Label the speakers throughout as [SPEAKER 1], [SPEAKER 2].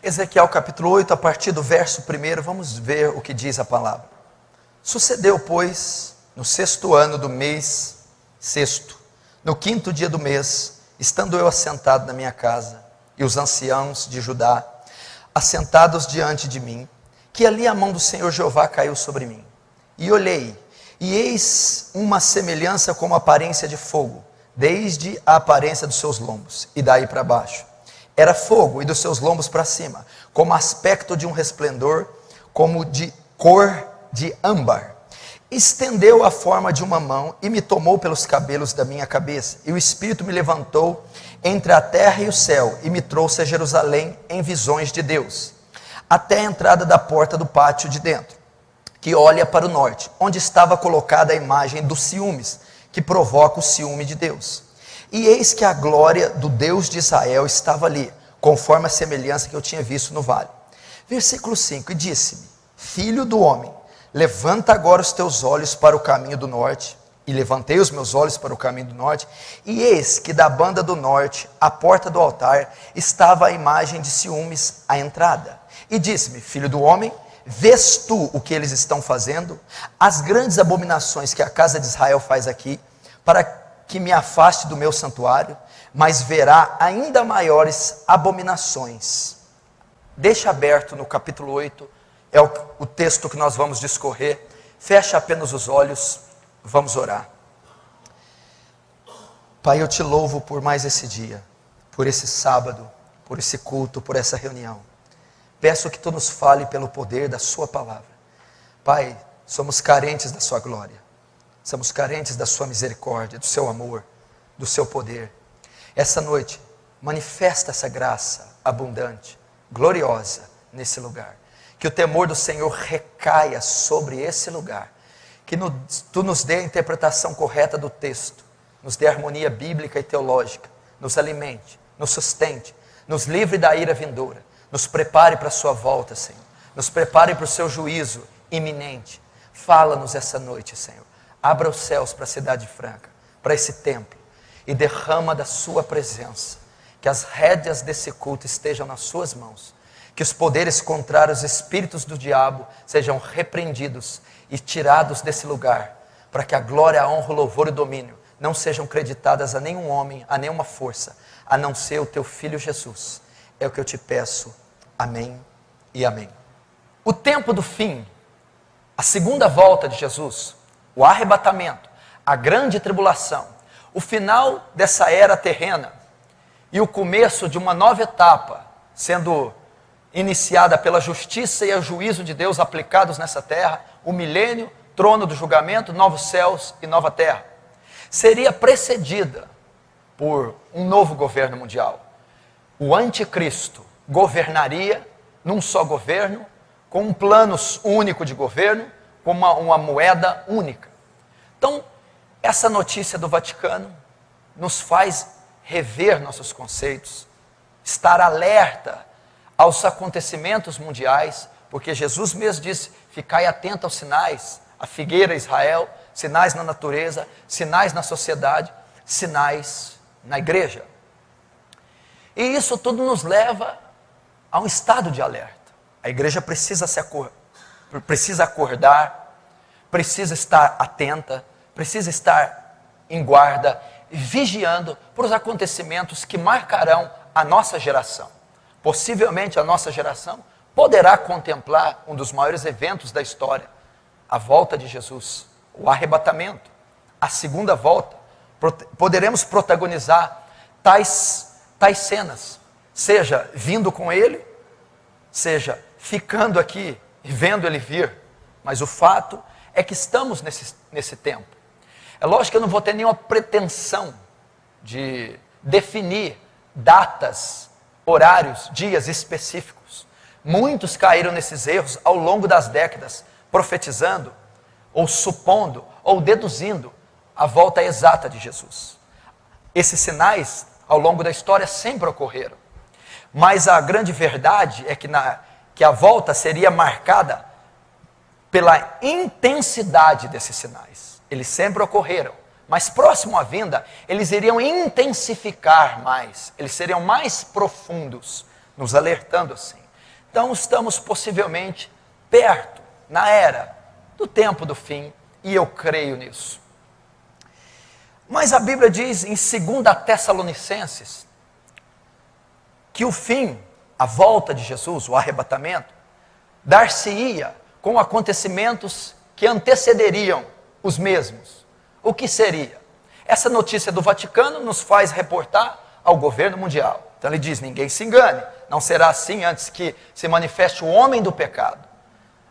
[SPEAKER 1] Ezequiel capítulo 8, a partir do verso 1, vamos ver o que diz a palavra. Sucedeu, pois, no 6º ano do mês sexto, no 5º dia do mês, estando eu assentado na minha casa, e os anciãos de Judá, assentados diante de mim, que ali a mão do Senhor Jeová caiu sobre mim. E olhei, e eis uma semelhança como aparência de fogo, desde a aparência dos seus lombos, e daí para baixo. Era fogo, e dos seus lombos para cima, como aspecto de um resplendor, como de cor de âmbar. Estendeu a forma de uma mão, e me tomou pelos cabelos da minha cabeça, e o Espírito me levantou entre a terra e o céu, e me trouxe a Jerusalém em visões de Deus, até a entrada da porta do pátio de dentro, que olha para o norte, onde estava colocada a imagem dos ciúmes, que provoca o ciúme de Deus. E eis que a glória do Deus de Israel estava ali, conforme a semelhança que eu tinha visto no vale. Versículo 5, e disse-me: filho do homem, levanta agora os teus olhos para o caminho do norte. E levantei os meus olhos para o caminho do norte, e eis que da banda do norte, à porta do altar, estava a imagem de ciúmes à entrada. E disse-me: filho do homem, vês tu o que eles estão fazendo? As grandes abominações que a casa de Israel faz aqui, para que me afaste do meu santuário, mas verá ainda maiores abominações. Deixa aberto no capítulo 8, é o texto que nós vamos discorrer. Fecha apenas os olhos, vamos orar. Pai, eu te louvo por mais esse dia, por esse sábado, por esse culto, por essa reunião. Peço que tu nos fale pelo poder da sua palavra. Pai, somos carentes da sua glória. Somos carentes da sua misericórdia, do seu amor, do seu poder. Essa noite, manifesta essa graça abundante, gloriosa nesse lugar. Que o temor do Senhor recaia sobre esse lugar. Que tu nos dê a interpretação correta do texto, nos dê harmonia bíblica e teológica, nos alimente, nos sustente, nos livre da ira vindoura, nos prepare para a sua volta, Senhor. Nos prepare para o seu juízo iminente. Fala-nos essa noite, Senhor. Abra os céus para a cidade franca, para esse templo, e derrama da sua presença. Que as rédeas desse culto estejam nas suas mãos. Que os poderes contrários, espíritos do diabo, sejam repreendidos e tirados desse lugar, para que a glória, a honra, o louvor e o domínio não sejam creditadas a nenhum homem, a nenhuma força, a não ser o teu Filho Jesus. É o que eu te peço. Amém e amém. O tempo do fim, a segunda volta de Jesus, o arrebatamento, a grande tribulação, o final dessa era terrena e o começo de uma nova etapa, sendo iniciada pela justiça e o juízo de Deus aplicados nessa terra, o milênio, trono do julgamento, novos céus e nova terra, seria precedida por um novo governo mundial. O anticristo governaria num só governo, com um plano único de governo, com uma moeda única. Então, essa notícia do Vaticano nos faz rever nossos conceitos, estar alerta aos acontecimentos mundiais, porque Jesus mesmo disse: ficai atento aos sinais, a figueira Israel, sinais na natureza, sinais na sociedade, sinais na igreja. E isso tudo nos leva a um estado de alerta. A igreja precisa acordar, precisa estar atenta, precisa estar em guarda, vigiando por os acontecimentos que marcarão a nossa geração. Possivelmente a nossa geração poderá contemplar um dos maiores eventos da história, a volta de Jesus, o arrebatamento, a segunda volta. Poderemos protagonizar tais cenas, seja vindo com ele, seja ficando aqui e vendo ele vir. Mas o fato é que estamos nesse tempo. É lógico que eu não vou ter nenhuma pretensão de definir datas, horários, dias específicos. Muitos caíram nesses erros ao longo das décadas, profetizando, ou supondo, ou deduzindo a volta exata de Jesus. Esses sinais, ao longo da história, sempre ocorreram. Mas a grande verdade é que a volta seria marcada pela intensidade desses sinais. Eles sempre ocorreram, mas próximo à vinda, eles iriam intensificar mais, eles seriam mais profundos, nos alertando assim. Então estamos possivelmente perto, na era do tempo do fim, e eu creio nisso. Mas a Bíblia diz em 2 Tessalonicenses que o fim, a volta de Jesus, o arrebatamento, dar-se-ia com acontecimentos que antecederiam os mesmos. O que seria? Essa notícia do Vaticano nos faz reportar ao governo mundial. Então ele diz, ninguém se engane, não será assim antes que se manifeste o homem do pecado,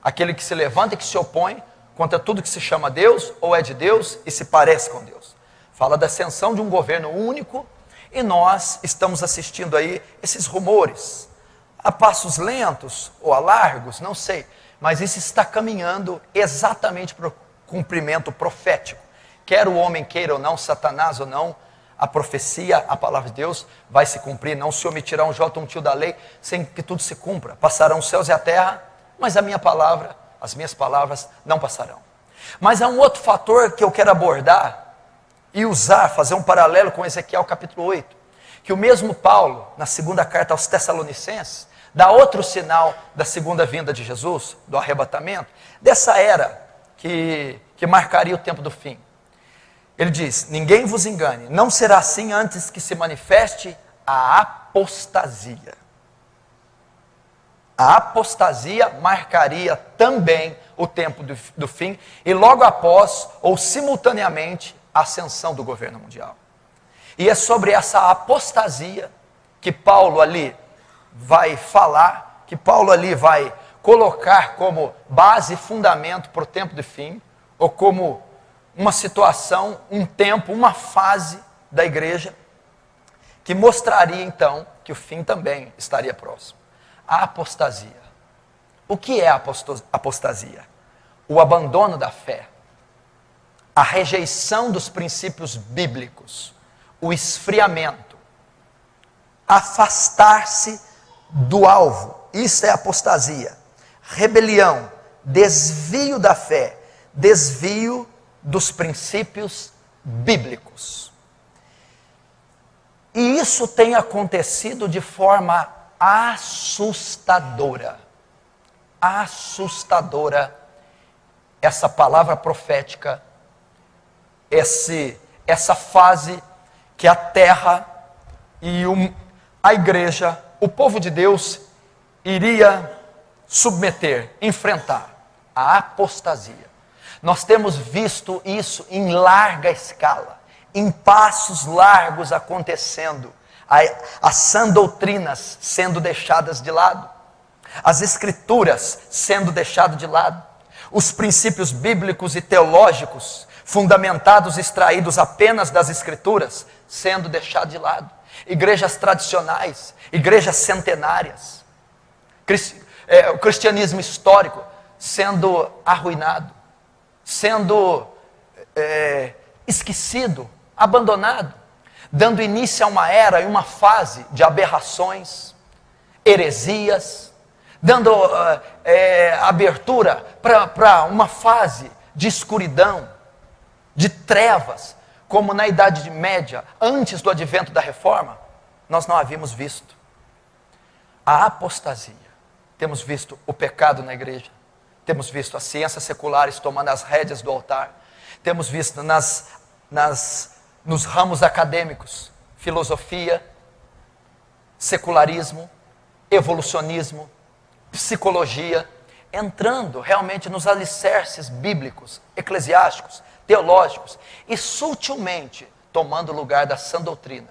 [SPEAKER 1] aquele que se levanta e que se opõe contra tudo que se chama Deus ou é de Deus e se parece com Deus. Fala da ascensão de um governo único e nós estamos assistindo aí esses rumores, a passos lentos ou a largos, não sei, mas isso está caminhando exatamente para o cumprimento profético. Quer o homem queira ou não, Satanás ou não, a profecia, a palavra de Deus vai se cumprir, não se omitirá um jota, um tio da lei, sem que tudo se cumpra. Passarão os céus e a terra, mas a minha palavra, as minhas palavras não passarão. Mas há um outro fator que eu quero abordar e usar, fazer um paralelo com Ezequiel capítulo 8, que o mesmo Paulo, na segunda carta aos Tessalonicenses, dá outro sinal da segunda vinda de Jesus, do arrebatamento, dessa era que marcaria o tempo do fim. Ele diz, ninguém vos engane, não será assim antes que se manifeste a apostasia. A apostasia marcaria também o tempo do fim, e logo após, ou simultaneamente, a ascensão do governo mundial. E é sobre essa apostasia que Paulo ali vai falar, que Paulo ali vai colocar como base e fundamento para o tempo do fim, ou como uma situação, um tempo, uma fase da igreja, que mostraria então que o fim também estaria próximo. A apostasia. O que é a apostasia? O abandono da fé, a rejeição dos princípios bíblicos, o esfriamento, afastar-se do alvo, isso é apostasia. Rebelião, desvio da fé, desvio dos princípios bíblicos. E isso tem acontecido de forma assustadora. Assustadora. Essa palavra profética, essa fase que a terra e a igreja, o povo de Deus, iria submeter, enfrentar a apostasia. Nós temos visto isso em larga escala, em passos largos acontecendo, as sã doutrinas sendo deixadas de lado, as escrituras sendo deixadas de lado, os princípios bíblicos e teológicos, fundamentados, extraídos apenas das escrituras, sendo deixados de lado, igrejas tradicionais, igrejas centenárias, o cristianismo histórico sendo arruinado, sendo esquecido, abandonado, dando início a uma era e uma fase de aberrações, heresias, dando abertura para uma fase de escuridão, de trevas, como na Idade Média, antes do advento da Reforma, nós não havíamos visto. A apostasia. Temos visto o pecado na igreja, temos visto as ciências seculares tomando as rédeas do altar, temos visto nos ramos acadêmicos, filosofia, secularismo, evolucionismo, psicologia, entrando realmente nos alicerces bíblicos, eclesiásticos, teológicos, e sutilmente tomando o lugar da sã doutrina,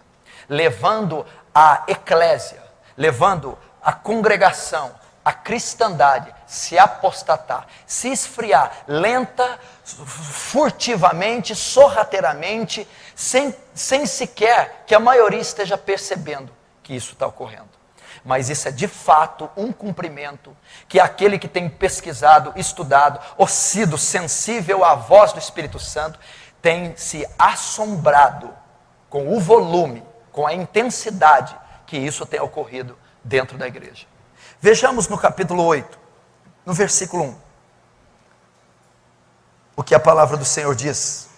[SPEAKER 1] levando a eclésia, levando a congregação, a cristandade, se apostatar, se esfriar, lenta, furtivamente, sorrateiramente, sem sequer que a maioria esteja percebendo que isso está ocorrendo. Mas isso é de fato um cumprimento que aquele que tem pesquisado, estudado, ou sido sensível à voz do Espírito Santo, tem se assombrado com o volume, com a intensidade que isso tem ocorrido dentro da igreja. Vejamos no capítulo 8, no versículo 1, o que a palavra do Senhor diz.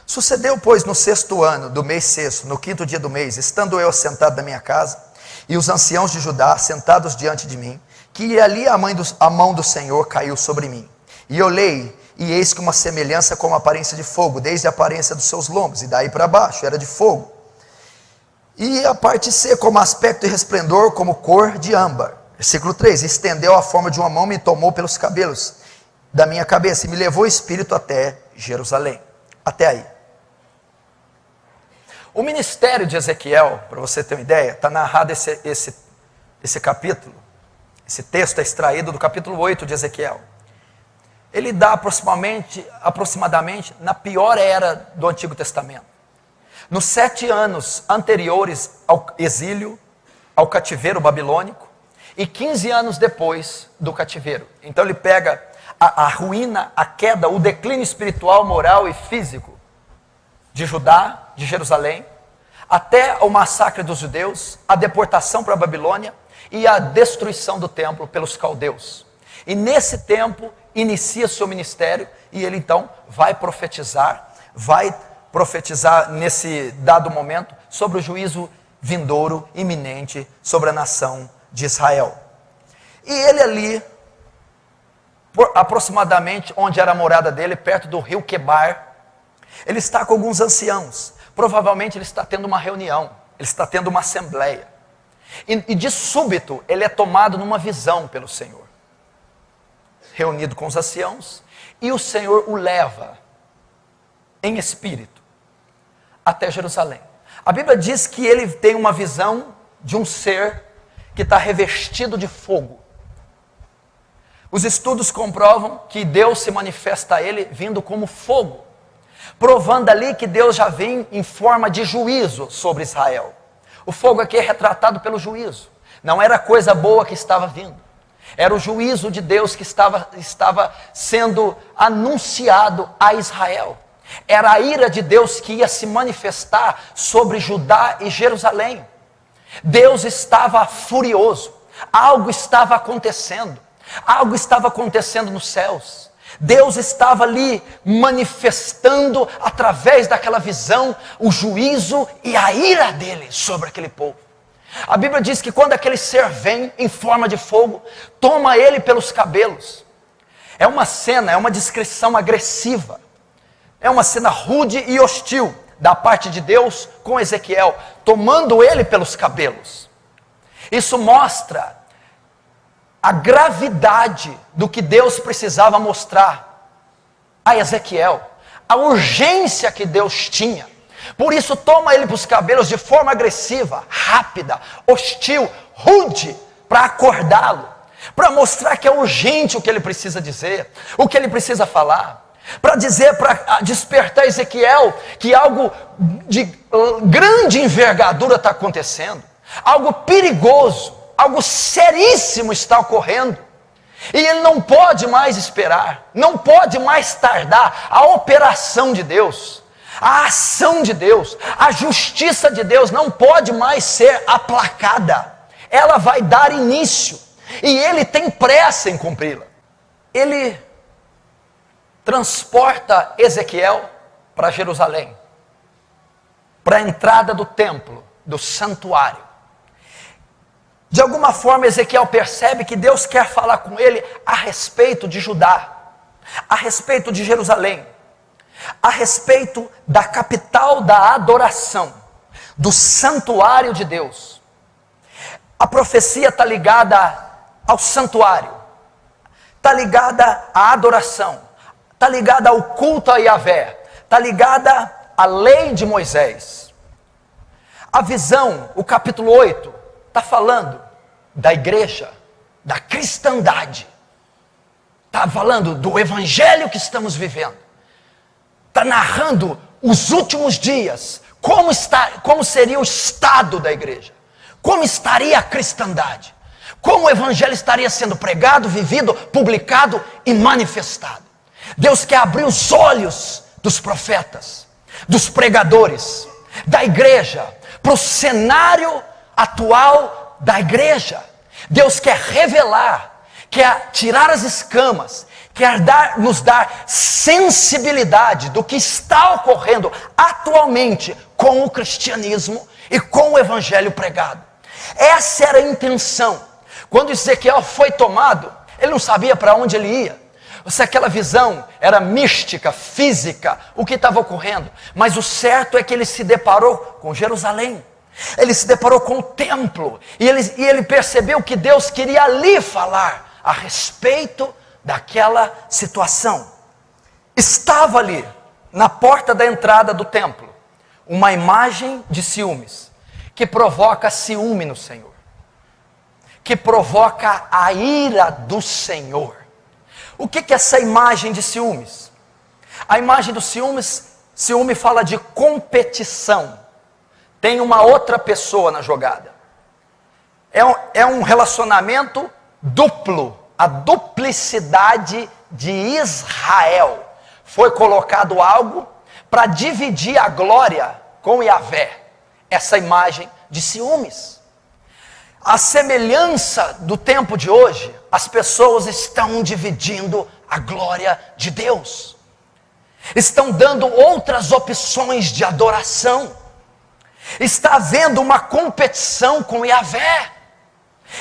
[SPEAKER 1] Sucedeu, pois, no 6º ano do mês 6º, no 5º dia do mês, estando eu assentado na minha casa, e os anciãos de Judá sentados diante de mim, que ali a mão do Senhor caiu sobre mim. E olhei, e eis que uma semelhança como a aparência de fogo, desde a aparência dos seus lombos, e daí para baixo, era de fogo. E a parte C, como aspecto e resplendor, como cor de âmbar. Versículo 3, estendeu a forma de uma mão, me tomou pelos cabelos da minha cabeça, e me levou o Espírito até Jerusalém. Até aí. O ministério de Ezequiel, para você ter uma ideia, está narrado esse capítulo. Esse texto é extraído do capítulo 8 de Ezequiel. Ele dá aproximadamente na pior era do Antigo Testamento. Nos 7 anos anteriores ao exílio, ao cativeiro babilônico, e 15 anos depois do cativeiro. Então ele pega a ruína, a queda, o declínio espiritual, moral e físico de Judá, de Jerusalém, até o massacre dos judeus, a deportação para a Babilônia e a destruição do templo pelos caldeus. E nesse tempo inicia seu ministério, e ele então vai profetizar nesse dado momento sobre o juízo vindouro, iminente, sobre a nação de Israel. E ele ali, aproximadamente onde era a morada dele, perto do rio Quebar, ele está com alguns anciãos. Provavelmente ele está tendo uma reunião, ele está tendo uma assembleia. E de súbito ele é tomado numa visão pelo Senhor, reunido com os anciãos, e o Senhor o leva em espírito até Jerusalém. A Bíblia diz que ele tem uma visão de um ser que está revestido de fogo. Os estudos comprovam que Deus se manifesta a ele vindo como fogo, provando ali que Deus já vem em forma de juízo sobre Israel. O fogo aqui é retratado pelo juízo. Não era coisa boa que estava vindo. Era o juízo de Deus que estava sendo anunciado a Israel. Era a ira de Deus que ia se manifestar sobre Judá e Jerusalém. Deus estava furioso. Algo estava acontecendo. Algo estava acontecendo nos céus. Deus estava ali manifestando através daquela visão o juízo e a ira dele sobre aquele povo. A Bíblia diz que quando aquele ser vem em forma de fogo, toma ele pelos cabelos. É uma cena, é uma descrição agressiva. É uma cena rude e hostil da parte de Deus com Ezequiel, tomando ele pelos cabelos. Isso mostra a gravidade do que Deus precisava mostrar a Ezequiel, a urgência que Deus tinha. Por isso toma ele pelos cabelos de forma agressiva, rápida, hostil, rude, para acordá-lo, para mostrar que é urgente o que ele precisa dizer, o que ele precisa falar, para dizer, para despertar Ezequiel que algo de grande envergadura está acontecendo, algo perigoso, algo seríssimo está ocorrendo, e ele não pode mais esperar, não pode mais tardar. A operação de Deus, a ação de Deus, a justiça de Deus não pode mais ser aplacada, ela vai dar início, e ele tem pressa em cumpri-la. Ele transporta Ezequiel para Jerusalém, para a entrada do templo, do santuário. De alguma forma Ezequiel percebe que Deus quer falar com ele a respeito de Judá, a respeito de Jerusalém, a respeito da capital da adoração, do santuário de Deus. A profecia está ligada ao santuário, está ligada à adoração, está ligada ao culto a Yahvé, está ligada à lei de Moisés. A visão, o capítulo 8, está falando da igreja, da cristandade, está falando do evangelho que estamos vivendo, está narrando os últimos dias, como seria o estado da igreja, como estaria a cristandade, como o evangelho estaria sendo pregado, vivido, publicado e manifestado. Deus quer abrir os olhos dos profetas, dos pregadores, da igreja, para o cenário atual da igreja. Deus quer revelar, quer tirar as escamas, quer nos dar sensibilidade do que está ocorrendo atualmente com o cristianismo e com o evangelho pregado. Essa era a intenção. Quando Ezequiel foi tomado, ele não sabia para onde ele ia. Se aquela visão era mística, física, o que estava ocorrendo. Mas o certo é que ele se deparou com Jerusalém. Ele se deparou com o templo. E ele percebeu que Deus queria ali falar a respeito daquela situação. Estava ali, na porta da entrada do templo, uma imagem de ciúmes, que provoca ciúme no Senhor, que provoca a ira do Senhor. O que é essa imagem de ciúmes? A imagem do ciúme fala de competição. Tem uma outra pessoa na jogada. É um relacionamento duplo. A duplicidade de Israel. Foi colocado algo para dividir a glória com Yahvé. Essa imagem de ciúmes. A semelhança do tempo de hoje, as pessoas estão dividindo a glória de Deus. Estão dando outras opções de adoração. Está havendo uma competição com Yahvé.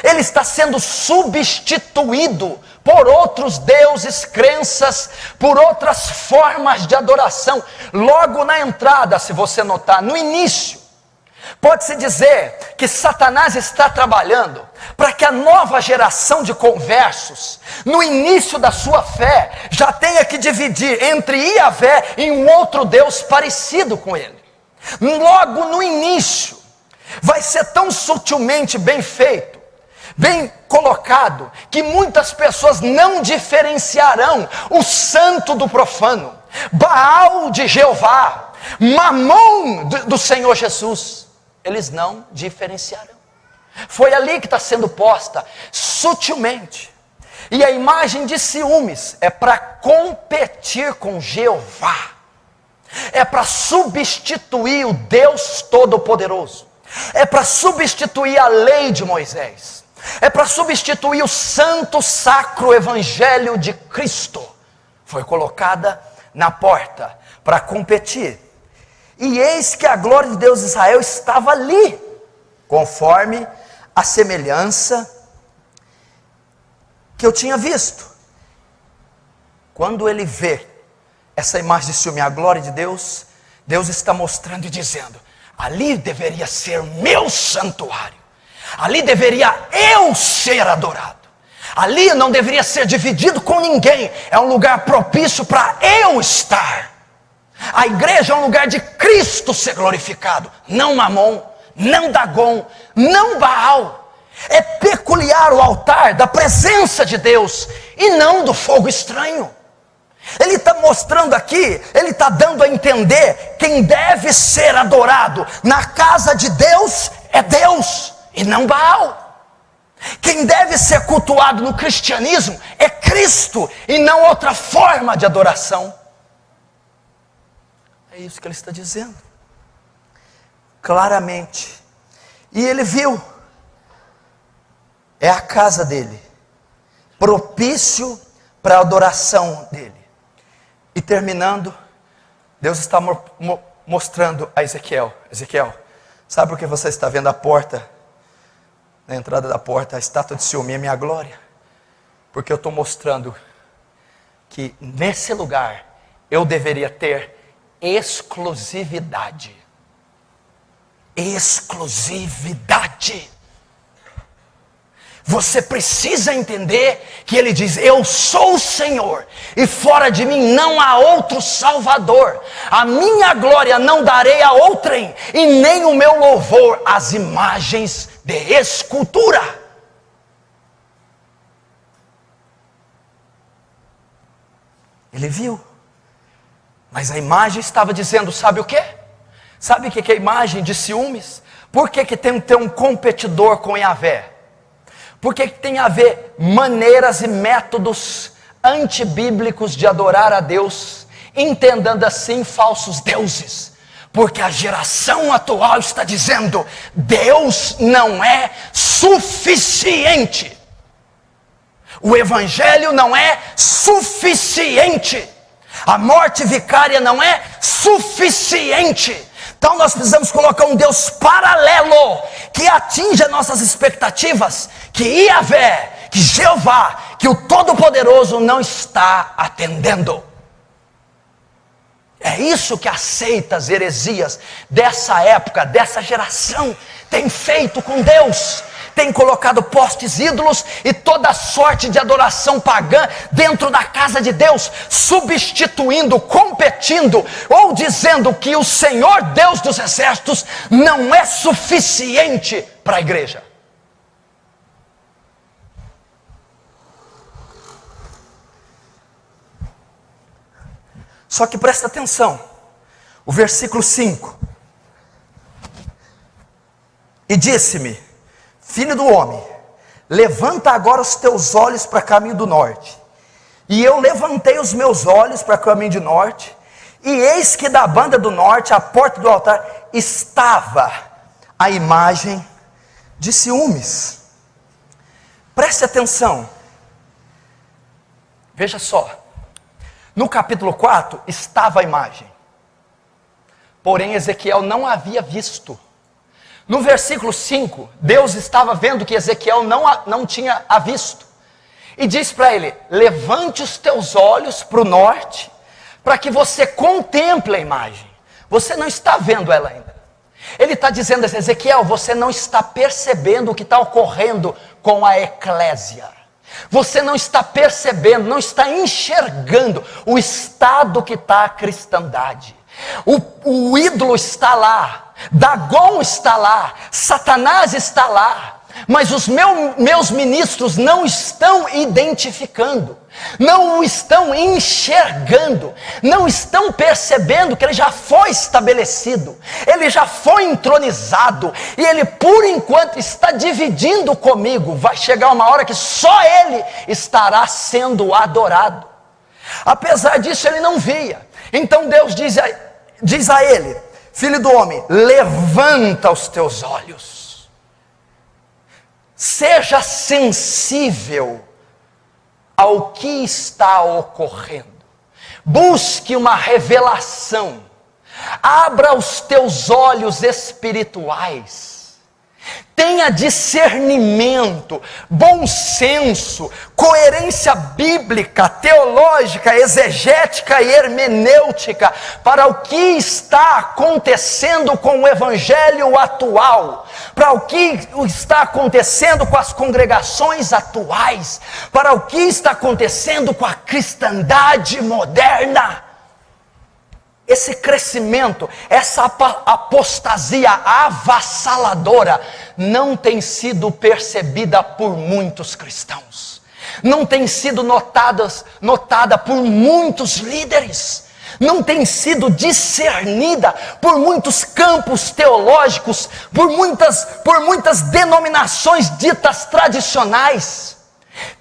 [SPEAKER 1] Ele está sendo substituído por outros deuses, crenças, por outras formas de adoração. Logo na entrada, se você notar, no início, pode-se dizer que Satanás está trabalhando para que a nova geração de conversos, no início da sua fé, já tenha que dividir entre Yahvé e um outro Deus parecido com ele. Logo no início, vai ser tão sutilmente bem feito, bem colocado, que muitas pessoas não diferenciarão o santo do profano, Baal de Jeová, Mamon do Senhor Jesus. Eles não diferenciarão. Foi ali que está sendo posta, sutilmente. E a imagem de ciúmes é para competir com Jeová. É para substituir o Deus Todo-Poderoso. É para substituir a lei de Moisés. É para substituir o santo, sacro evangelho de Cristo. Foi colocada na porta para competir. E eis que a glória de Deus de Israel estava ali, conforme a semelhança que eu tinha visto. Quando ele vê essa imagem de ciúme, a glória de Deus, Deus está mostrando e dizendo: ali deveria ser meu santuário, ali deveria eu ser adorado, ali não deveria ser dividido com ninguém, é um lugar propício para eu estar. A igreja é um lugar de Cristo ser glorificado, não Mamon, não Dagon, não Baal. É peculiar o altar da presença de Deus e não do fogo estranho. Ele está mostrando aqui, ele está dando a entender: quem deve ser adorado na casa de Deus é Deus e não Baal. Quem deve ser cultuado no cristianismo é Cristo e não outra forma de adoração. É isso que ele está dizendo, claramente. E ele viu, é a casa dele, propício para a adoração dele. E terminando, Deus está mostrando a Ezequiel: Ezequiel, sabe por que você está vendo a porta, na entrada da porta, a estátua de ciúme, é minha glória? Porque eu estou mostrando que nesse lugar eu deveria ter exclusividade. Exclusividade. Você precisa entender que ele diz: eu sou o Senhor, e fora de mim não há outro Salvador. A minha glória não darei a outrem, e nem o meu louvor às imagens de escultura. Ele viu, mas a imagem estava dizendo, sabe o quê? Sabe o que é a imagem de ciúmes? Por que tem que ter um competidor com Yahvé? Por que tem a ver maneiras e métodos antibíblicos de adorar a Deus, entendendo assim falsos deuses? Porque a geração atual está dizendo: Deus não é suficiente. O evangelho não é suficiente. A morte vicária não é suficiente. Então nós precisamos colocar um Deus paralelo, que atinja nossas expectativas, que Yahvé, que Jeová, que o Todo-Poderoso não está atendendo. É isso que as seitas, heresias dessa época, dessa geração, têm feito com Deus. Tem colocado postes ídolos e toda sorte de adoração pagã dentro da casa de Deus, substituindo, competindo ou dizendo que o Senhor Deus dos exércitos não é suficiente para a igreja. Só que presta atenção, o versículo 5: e disse-me: filho do homem, levanta agora os teus olhos para o caminho do norte. E eu levantei os meus olhos para o caminho do norte, e eis que da banda do norte, à porta do altar, estava a imagem de ciúmes. Preste atenção, veja só, no capítulo 4 estava a imagem, porém Ezequiel não havia visto. No versículo 5, Deus estava vendo que Ezequiel não tinha a visto, e diz para ele: levante os teus olhos para o norte, para que você contemple a imagem. Você não está vendo ela ainda. Ele está dizendo assim: Ezequiel, você não está percebendo o que está ocorrendo com a eclésia. Você não está percebendo, não está enxergando o estado que está a cristandade. O ídolo está lá, Dagon está lá, Satanás está lá, mas os meus ministros não estão identificando, não o estão enxergando, não estão percebendo que ele já foi estabelecido, ele já foi entronizado, e ele por enquanto está dividindo comigo. Vai chegar uma hora que só ele estará sendo adorado. Apesar disso ele não via. Então Deus diz a ele: filho do homem, levanta os teus olhos, seja sensível ao que está ocorrendo, busque uma revelação, abra os teus olhos espirituais, tenha discernimento, bom senso, coerência bíblica, teológica, exegética e hermenêutica para o que está acontecendo com o evangelho atual, para o que está acontecendo com as congregações atuais, para o que está acontecendo com a cristandade moderna. Esse crescimento, essa apostasia avassaladora não tem sido percebida por muitos cristãos, não tem sido notada por muitos líderes, não tem sido discernida por muitos campos teológicos, por muitas denominações ditas tradicionais.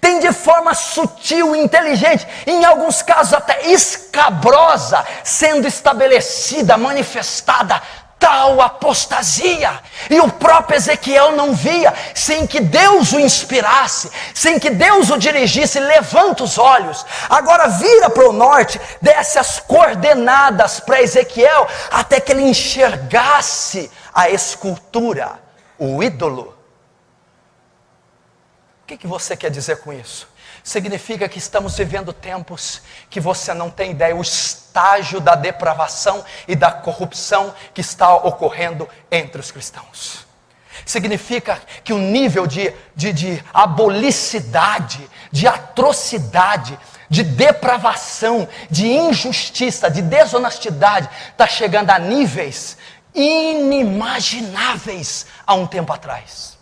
[SPEAKER 1] Tem de forma sutil, inteligente, em alguns casos até escabrosa, sendo estabelecida, manifestada tal apostasia, e o próprio Ezequiel não via, sem que Deus o inspirasse, sem que Deus o dirigisse. Levanta os olhos, agora vira para o norte, desce as coordenadas para Ezequiel, até que ele enxergasse a escultura, o ídolo. O que você quer dizer com isso? Significa que estamos vivendo tempos que você não tem ideia, o estágio da depravação e da corrupção que está ocorrendo entre os cristãos. Significa que o nível de abolicidade, de atrocidade, de depravação, de injustiça, de desonestidade, está chegando a níveis inimagináveis há um tempo atrás.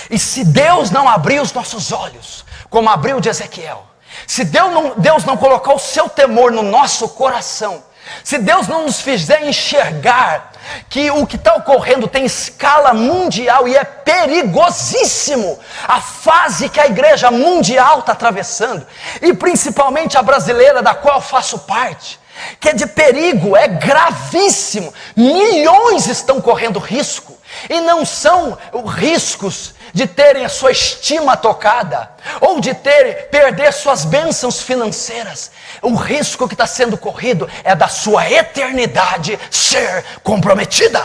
[SPEAKER 1] E se Deus não abrir os nossos olhos, como abriu de Ezequiel, se Deus não colocar o seu temor no nosso coração, se Deus não nos fizer enxergar que o que está ocorrendo tem escala mundial e é perigosíssimo, a fase que a igreja mundial está atravessando, e principalmente a brasileira, da qual eu faço parte, que é de perigo, é gravíssimo, milhões estão correndo risco, E não são riscos de terem a sua estima tocada, ou de perder suas bênçãos financeiras. O risco que está sendo corrido é da sua eternidade ser comprometida.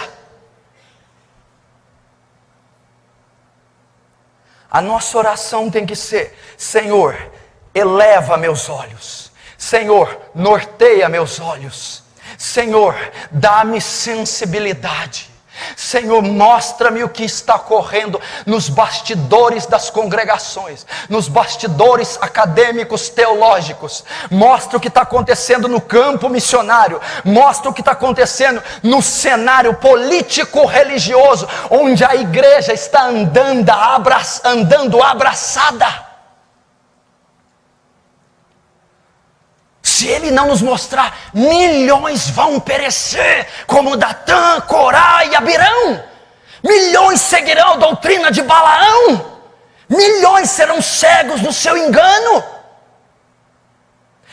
[SPEAKER 1] A nossa oração tem que ser: Senhor, eleva meus olhos. Senhor, norteia meus olhos. Senhor, dá-me sensibilidade. Senhor, mostra-me o que está ocorrendo nos bastidores das congregações, nos bastidores acadêmicos teológicos. Mostra o que está acontecendo no campo missionário. Mostra o que está acontecendo no cenário político religioso, onde a igreja está andando abraçada. Se Ele não nos mostrar, milhões vão perecer, como Datã, Corá e Abirão. Milhões seguirão a doutrina de Balaão. Milhões serão cegos no seu engano.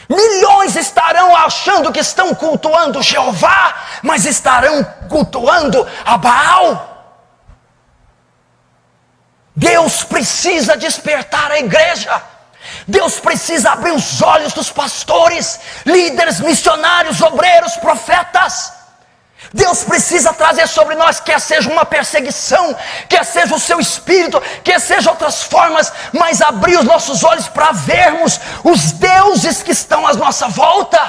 [SPEAKER 1] Milhões estarão achando que estão cultuando Jeová, mas estarão cultuando a Baal. Deus precisa despertar a igreja. Deus precisa abrir os olhos dos pastores, líderes, missionários, obreiros, profetas. Deus precisa trazer sobre nós, quer seja uma perseguição, quer seja o seu espírito, quer seja outras formas, mas abrir os nossos olhos para vermos os deuses que estão à nossa volta,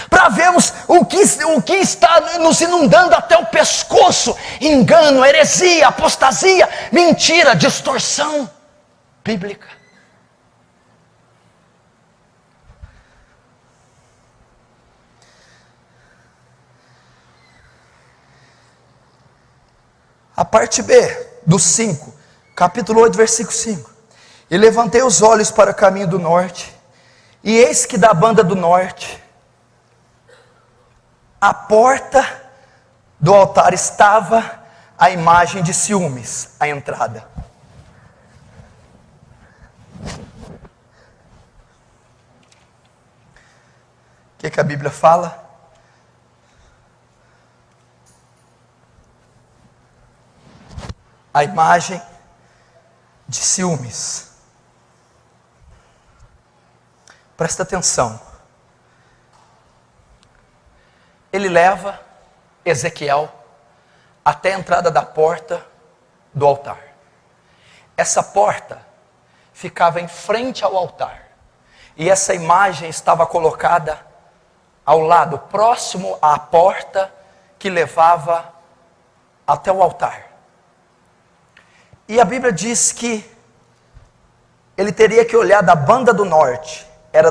[SPEAKER 1] para vermos o que está nos inundando até o pescoço: engano, heresia, apostasia, mentira, distorção bíblica. A parte B do 5, capítulo 8, versículo 5. E levantei os olhos para o caminho do norte, e eis que da banda do norte, à porta do altar estava a imagem de ciúmes, a entrada. O que a Bíblia fala? A imagem de ciúmes. Presta atenção. Ele leva Ezequiel até a entrada da porta do altar. Essa porta ficava em frente ao altar. E essa imagem estava colocada ao lado, próximo à porta que levava até o altar. E a Bíblia diz que ele teria que olhar da banda do norte. Era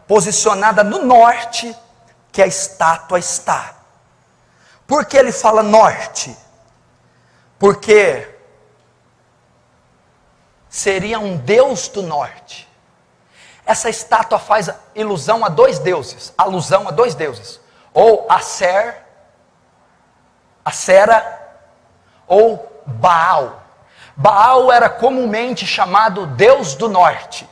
[SPEAKER 1] posicionada no norte que a estátua está. Por que ele fala norte? Porque seria um deus do norte. Essa estátua faz alusão a dois deuses. Ou Asera ou Baal. Baal era comumente chamado Deus do Norte.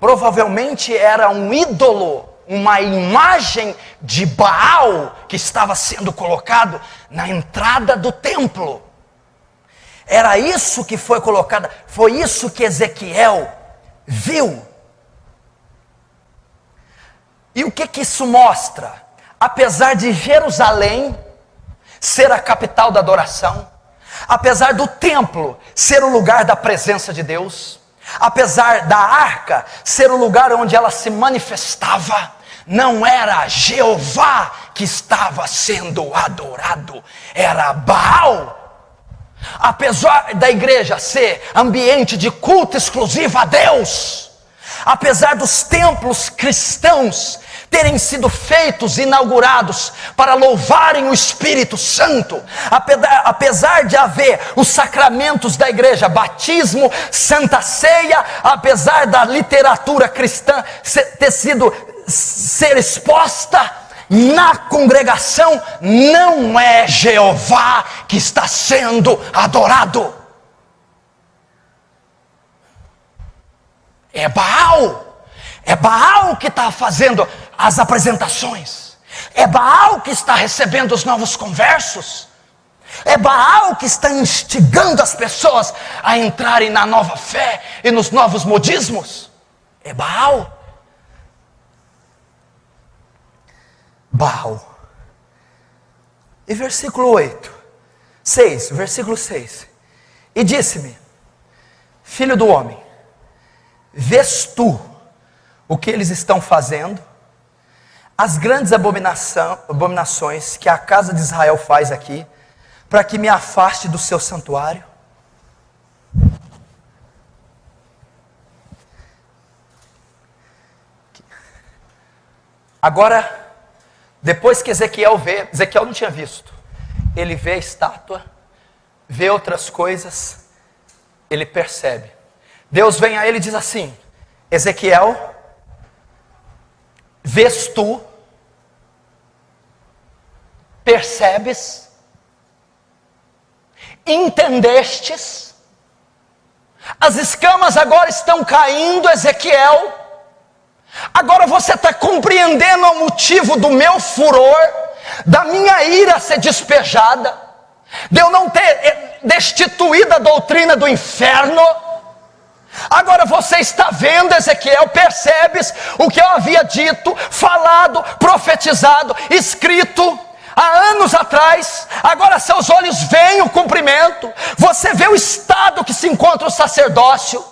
[SPEAKER 1] Provavelmente era um ídolo, uma imagem de Baal que estava sendo colocado na entrada do templo. Era isso que foi colocado, foi isso que Ezequiel viu. E o que isso mostra? Apesar de Jerusalém ser a capital da adoração, apesar do templo ser o lugar da presença de Deus, apesar da arca ser o lugar onde ela se manifestava, não era Jeová que estava sendo adorado, era Baal. Apesar da igreja ser ambiente de culto exclusivo a Deus, apesar dos templos cristãos terem sido feitos, inaugurados para louvarem o Espírito Santo, apesar de haver os sacramentos da igreja, batismo, santa ceia, apesar da literatura cristã ser exposta, na congregação não é Jeová que está sendo adorado, é Baal. É Baal que está fazendo as apresentações. É Baal que está recebendo os novos conversos. É Baal que está instigando as pessoas a entrarem na nova fé e nos novos modismos. É Baal. Baal. E versículo 6, versículo 6. E disse-me: filho do homem, vês tu o que eles estão fazendo? As grandes abominações que a casa de Israel faz aqui, para que me afaste do seu santuário? Agora, depois que Ezequiel vê, Ezequiel não tinha visto, ele vê a estátua, vê outras coisas, ele percebe. Deus vem a ele e diz assim: Ezequiel, vês tu, percebes, entendestes, as escamas agora estão caindo, Ezequiel, agora você está compreendendo o motivo do meu furor, da minha ira ser despejada, de eu não ter destituído a doutrina do inferno. Agora você está vendo, Ezequiel, percebes o que eu havia dito, falado, profetizado, escrito há anos atrás. Agora seus olhos veem o cumprimento. Você vê o estado que se encontra o sacerdócio,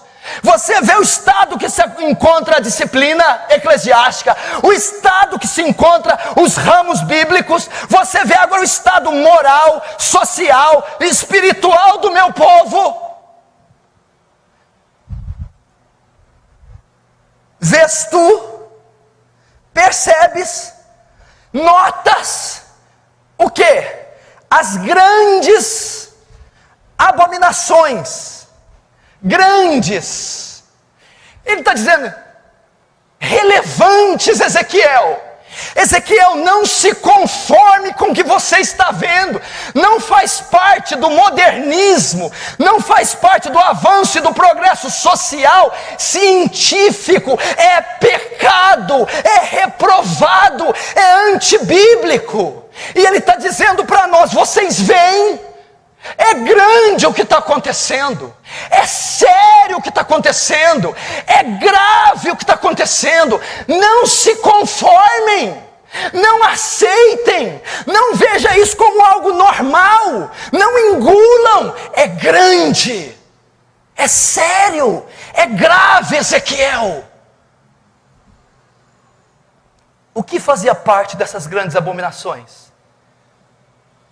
[SPEAKER 1] você vê o estado que se encontra a disciplina eclesiástica, o estado que se encontra os ramos bíblicos. Você vê agora o estado moral, social e espiritual do meu povo. Vês tu, percebes, notas o que? As grandes abominações, grandes, ele está dizendo, relevantes, Ezequiel. Ezequiel, não se conforme com o que você está vendo, não faz parte do modernismo, não faz parte do avanço e do progresso social, científico, é pecado, é reprovado, é antibíblico. E ele está dizendo para nós: vocês veem, é grande o que está acontecendo, é sério o que está acontecendo, é grave o que está acontecendo. Não se conformem, não aceitem, não veja isso como algo normal, não engulam. É grande, é sério, é grave, Ezequiel. O que fazia parte dessas grandes abominações?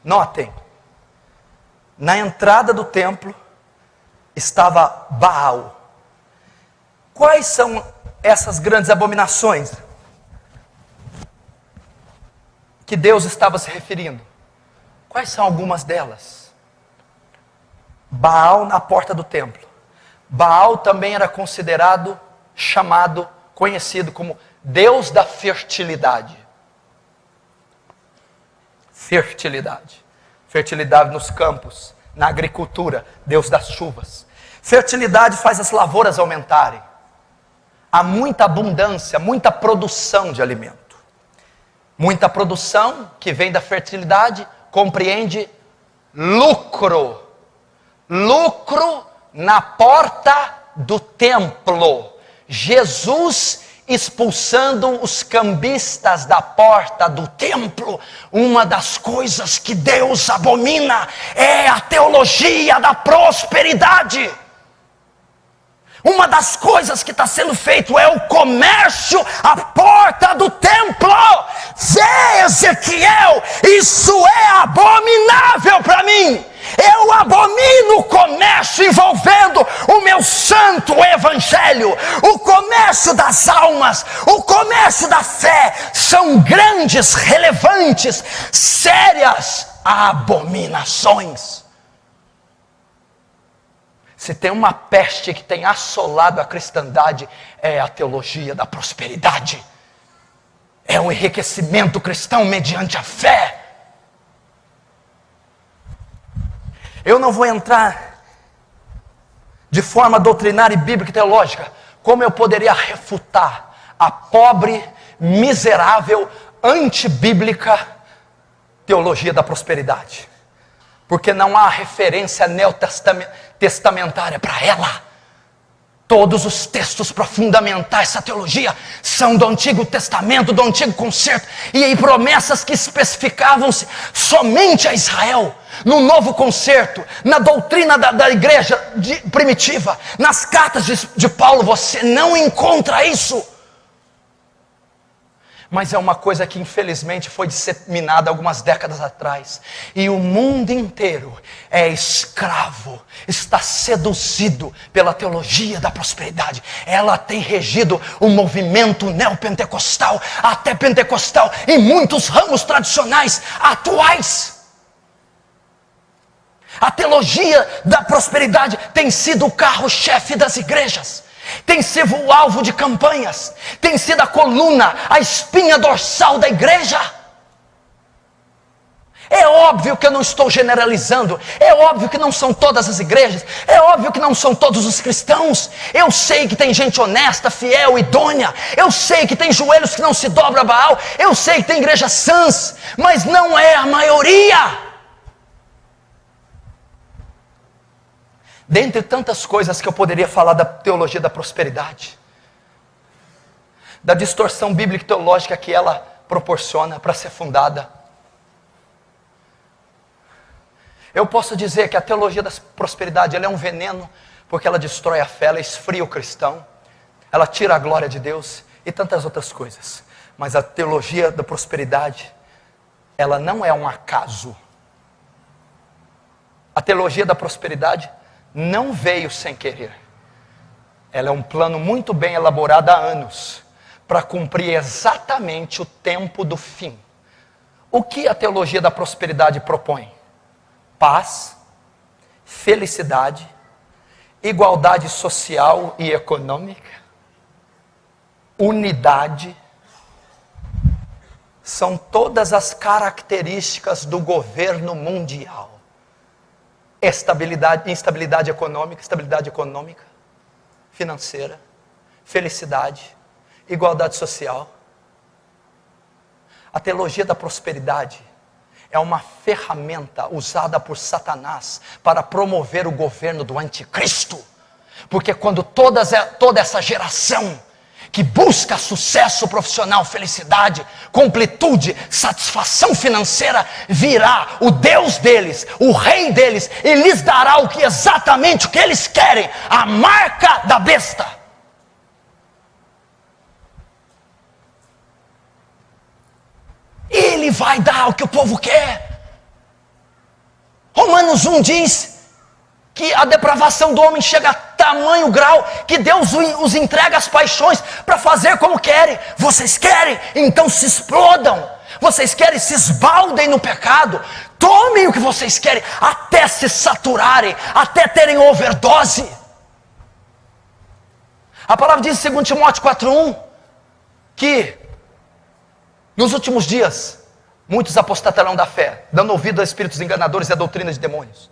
[SPEAKER 1] Notem, na entrada do templo estava Baal. Quais são essas grandes abominações que Deus estava se referindo? Quais são algumas delas? Baal na porta do templo. Baal também era considerado, chamado, conhecido como Deus da fertilidade. Fertilidade. Fertilidade nos campos, na agricultura, Deus das chuvas. Fertilidade faz as lavouras aumentarem. Há muita abundância, muita produção de alimento. Muita produção que vem da fertilidade compreende lucro. Lucro na porta do templo. Jesus expulsando os cambistas da porta do templo. Uma das coisas que Deus abomina é a teologia da prosperidade. Uma das coisas que está sendo feito é o comércio à porta do templo. Vê, Ezequiel, isso é abominável para mim. Eu abomino o comércio envolvendo o meu santo evangelho. O comércio das almas, o comércio da fé são grandes, relevantes, sérias abominações. Se tem uma peste que tem assolado a cristandade, é a teologia da prosperidade. É o enriquecimento cristão mediante a fé. Eu não vou entrar de forma doutrinária e bíblica e teológica como eu poderia refutar a pobre, miserável, antibíblica teologia da prosperidade. porque não há referência neotestamentária para ela. Todos os textos para fundamentar essa teologia são do Antigo Testamento, do Antigo Concerto, e aí promessas que especificavam-se somente a Israel. No Novo Concerto, na doutrina da igreja primitiva, nas cartas de Paulo, você não encontra isso. Mas é uma coisa que infelizmente foi disseminada algumas décadas atrás. E o mundo inteiro é escravo, está seduzido pela teologia da prosperidade. Ela tem regido o movimento neopentecostal, até pentecostal, em muitos ramos tradicionais atuais. A teologia da prosperidade tem sido o carro-chefe das igrejas. Tem sido o alvo de campanhas, tem sido a coluna, a espinha dorsal da igreja. É óbvio que eu não estou generalizando, é óbvio que não são todas as igrejas, é óbvio que não são todos os cristãos. Eu sei que tem gente honesta, fiel, idônea, eu sei que tem joelhos que não se dobram a Baal, eu sei que tem igrejas sãs, mas não é a maioria. Dentre tantas coisas que eu poderia falar da teologia da prosperidade, da distorção bíblica e teológica que ela proporciona para ser fundada, eu posso dizer que a teologia da prosperidade ela é um veneno, porque ela destrói a fé, ela esfria o cristão, ela tira a glória de Deus e tantas outras coisas. Mas a teologia da prosperidade, ela não é um acaso. A teologia da prosperidade não veio sem querer. Ela é um plano muito bem elaborado há anos, para cumprir exatamente o tempo do fim. O que a teologia da prosperidade propõe? Paz, felicidade, igualdade social e econômica, unidade. São todas as características do governo mundial. Instabilidade econômica, financeira, felicidade, igualdade social. A teologia da prosperidade é uma ferramenta usada por Satanás para promover o governo do anticristo. Porque quando toda essa geração que busca sucesso profissional, felicidade, completude, satisfação financeira, virá o Deus deles, o rei deles, e lhes dará exatamente o que eles querem, a marca da besta. Ele vai dar o que o povo quer. Romanos 1 diz que a depravação do homem chega a tamanho grau que Deus os entrega às paixões para fazer como querem. Vocês querem? Então se explodam. Vocês querem? Se esbaldem no pecado. Tomem o que vocês querem até se saturarem, até terem overdose. A palavra diz em 2 Timóteo 4:1 que nos últimos dias muitos apostatarão da fé, dando ouvido a espíritos enganadores e a doutrina de demônios.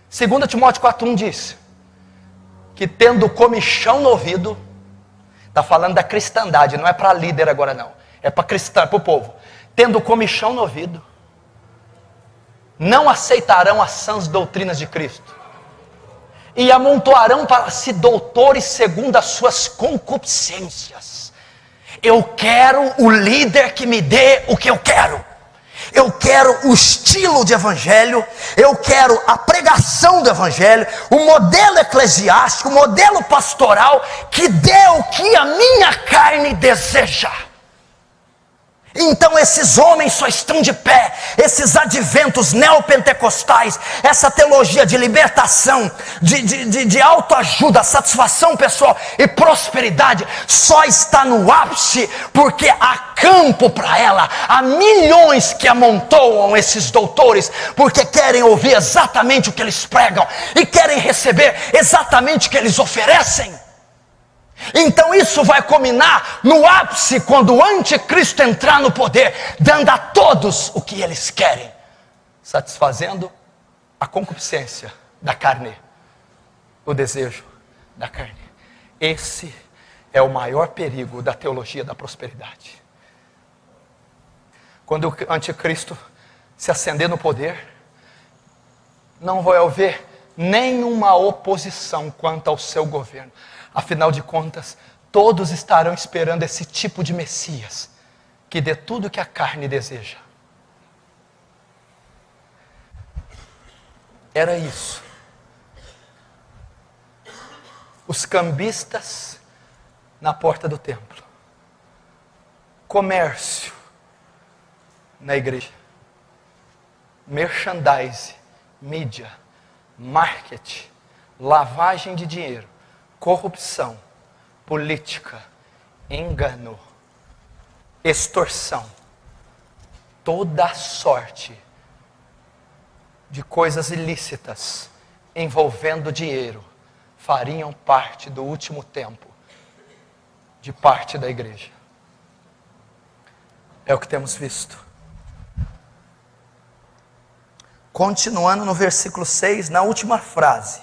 [SPEAKER 1] 2 Timóteo 4:1 diz que tendo comichão no ouvido, está falando da cristandade, não é para líder agora não, é para cristã, para o povo. Tendo comichão no ouvido, não aceitarão as sãs doutrinas de Cristo, e amontoarão para si doutores segundo as suas concupiscências. Eu quero o líder que me dê o que eu quero. Eu quero o estilo de evangelho, eu quero a pregação do evangelho, o modelo eclesiástico, o modelo pastoral que dê o que a minha carne deseja. Então esses homens só estão de pé, esses adventos neopentecostais, essa teologia de libertação, de autoajuda, satisfação pessoal e prosperidade, só está no ápice porque há campo para ela. Há milhões que amontoam esses doutores porque querem ouvir exatamente o que eles pregam e querem receber exatamente o que eles oferecem. Então isso vai culminar no ápice quando o anticristo entrar no poder, dando a todos o que eles querem, satisfazendo a concupiscência da carne, o desejo da carne. Esse é o maior perigo da teologia da prosperidade. Quando o anticristo se ascender no poder, não vai haver nenhuma oposição quanto ao seu governo. Afinal de contas, todos estarão esperando esse tipo de Messias, que dê tudo que a carne deseja. Era isso. Os cambistas na porta do templo. Comércio na igreja. Merchandise, mídia, marketing, lavagem de dinheiro, corrupção, política, engano, extorsão, toda a sorte de coisas ilícitas envolvendo dinheiro fariam parte do último tempo de parte da igreja. É o que temos visto. Continuando no versículo 6, na última frase.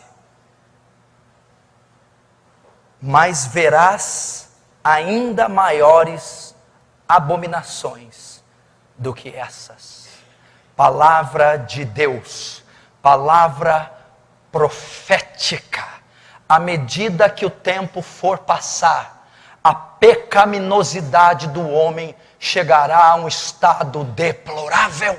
[SPEAKER 1] Mas verás ainda maiores abominações do que essas. Palavra de Deus, palavra profética. À medida que o tempo for passar, a pecaminosidade do homem chegará a um estado deplorável.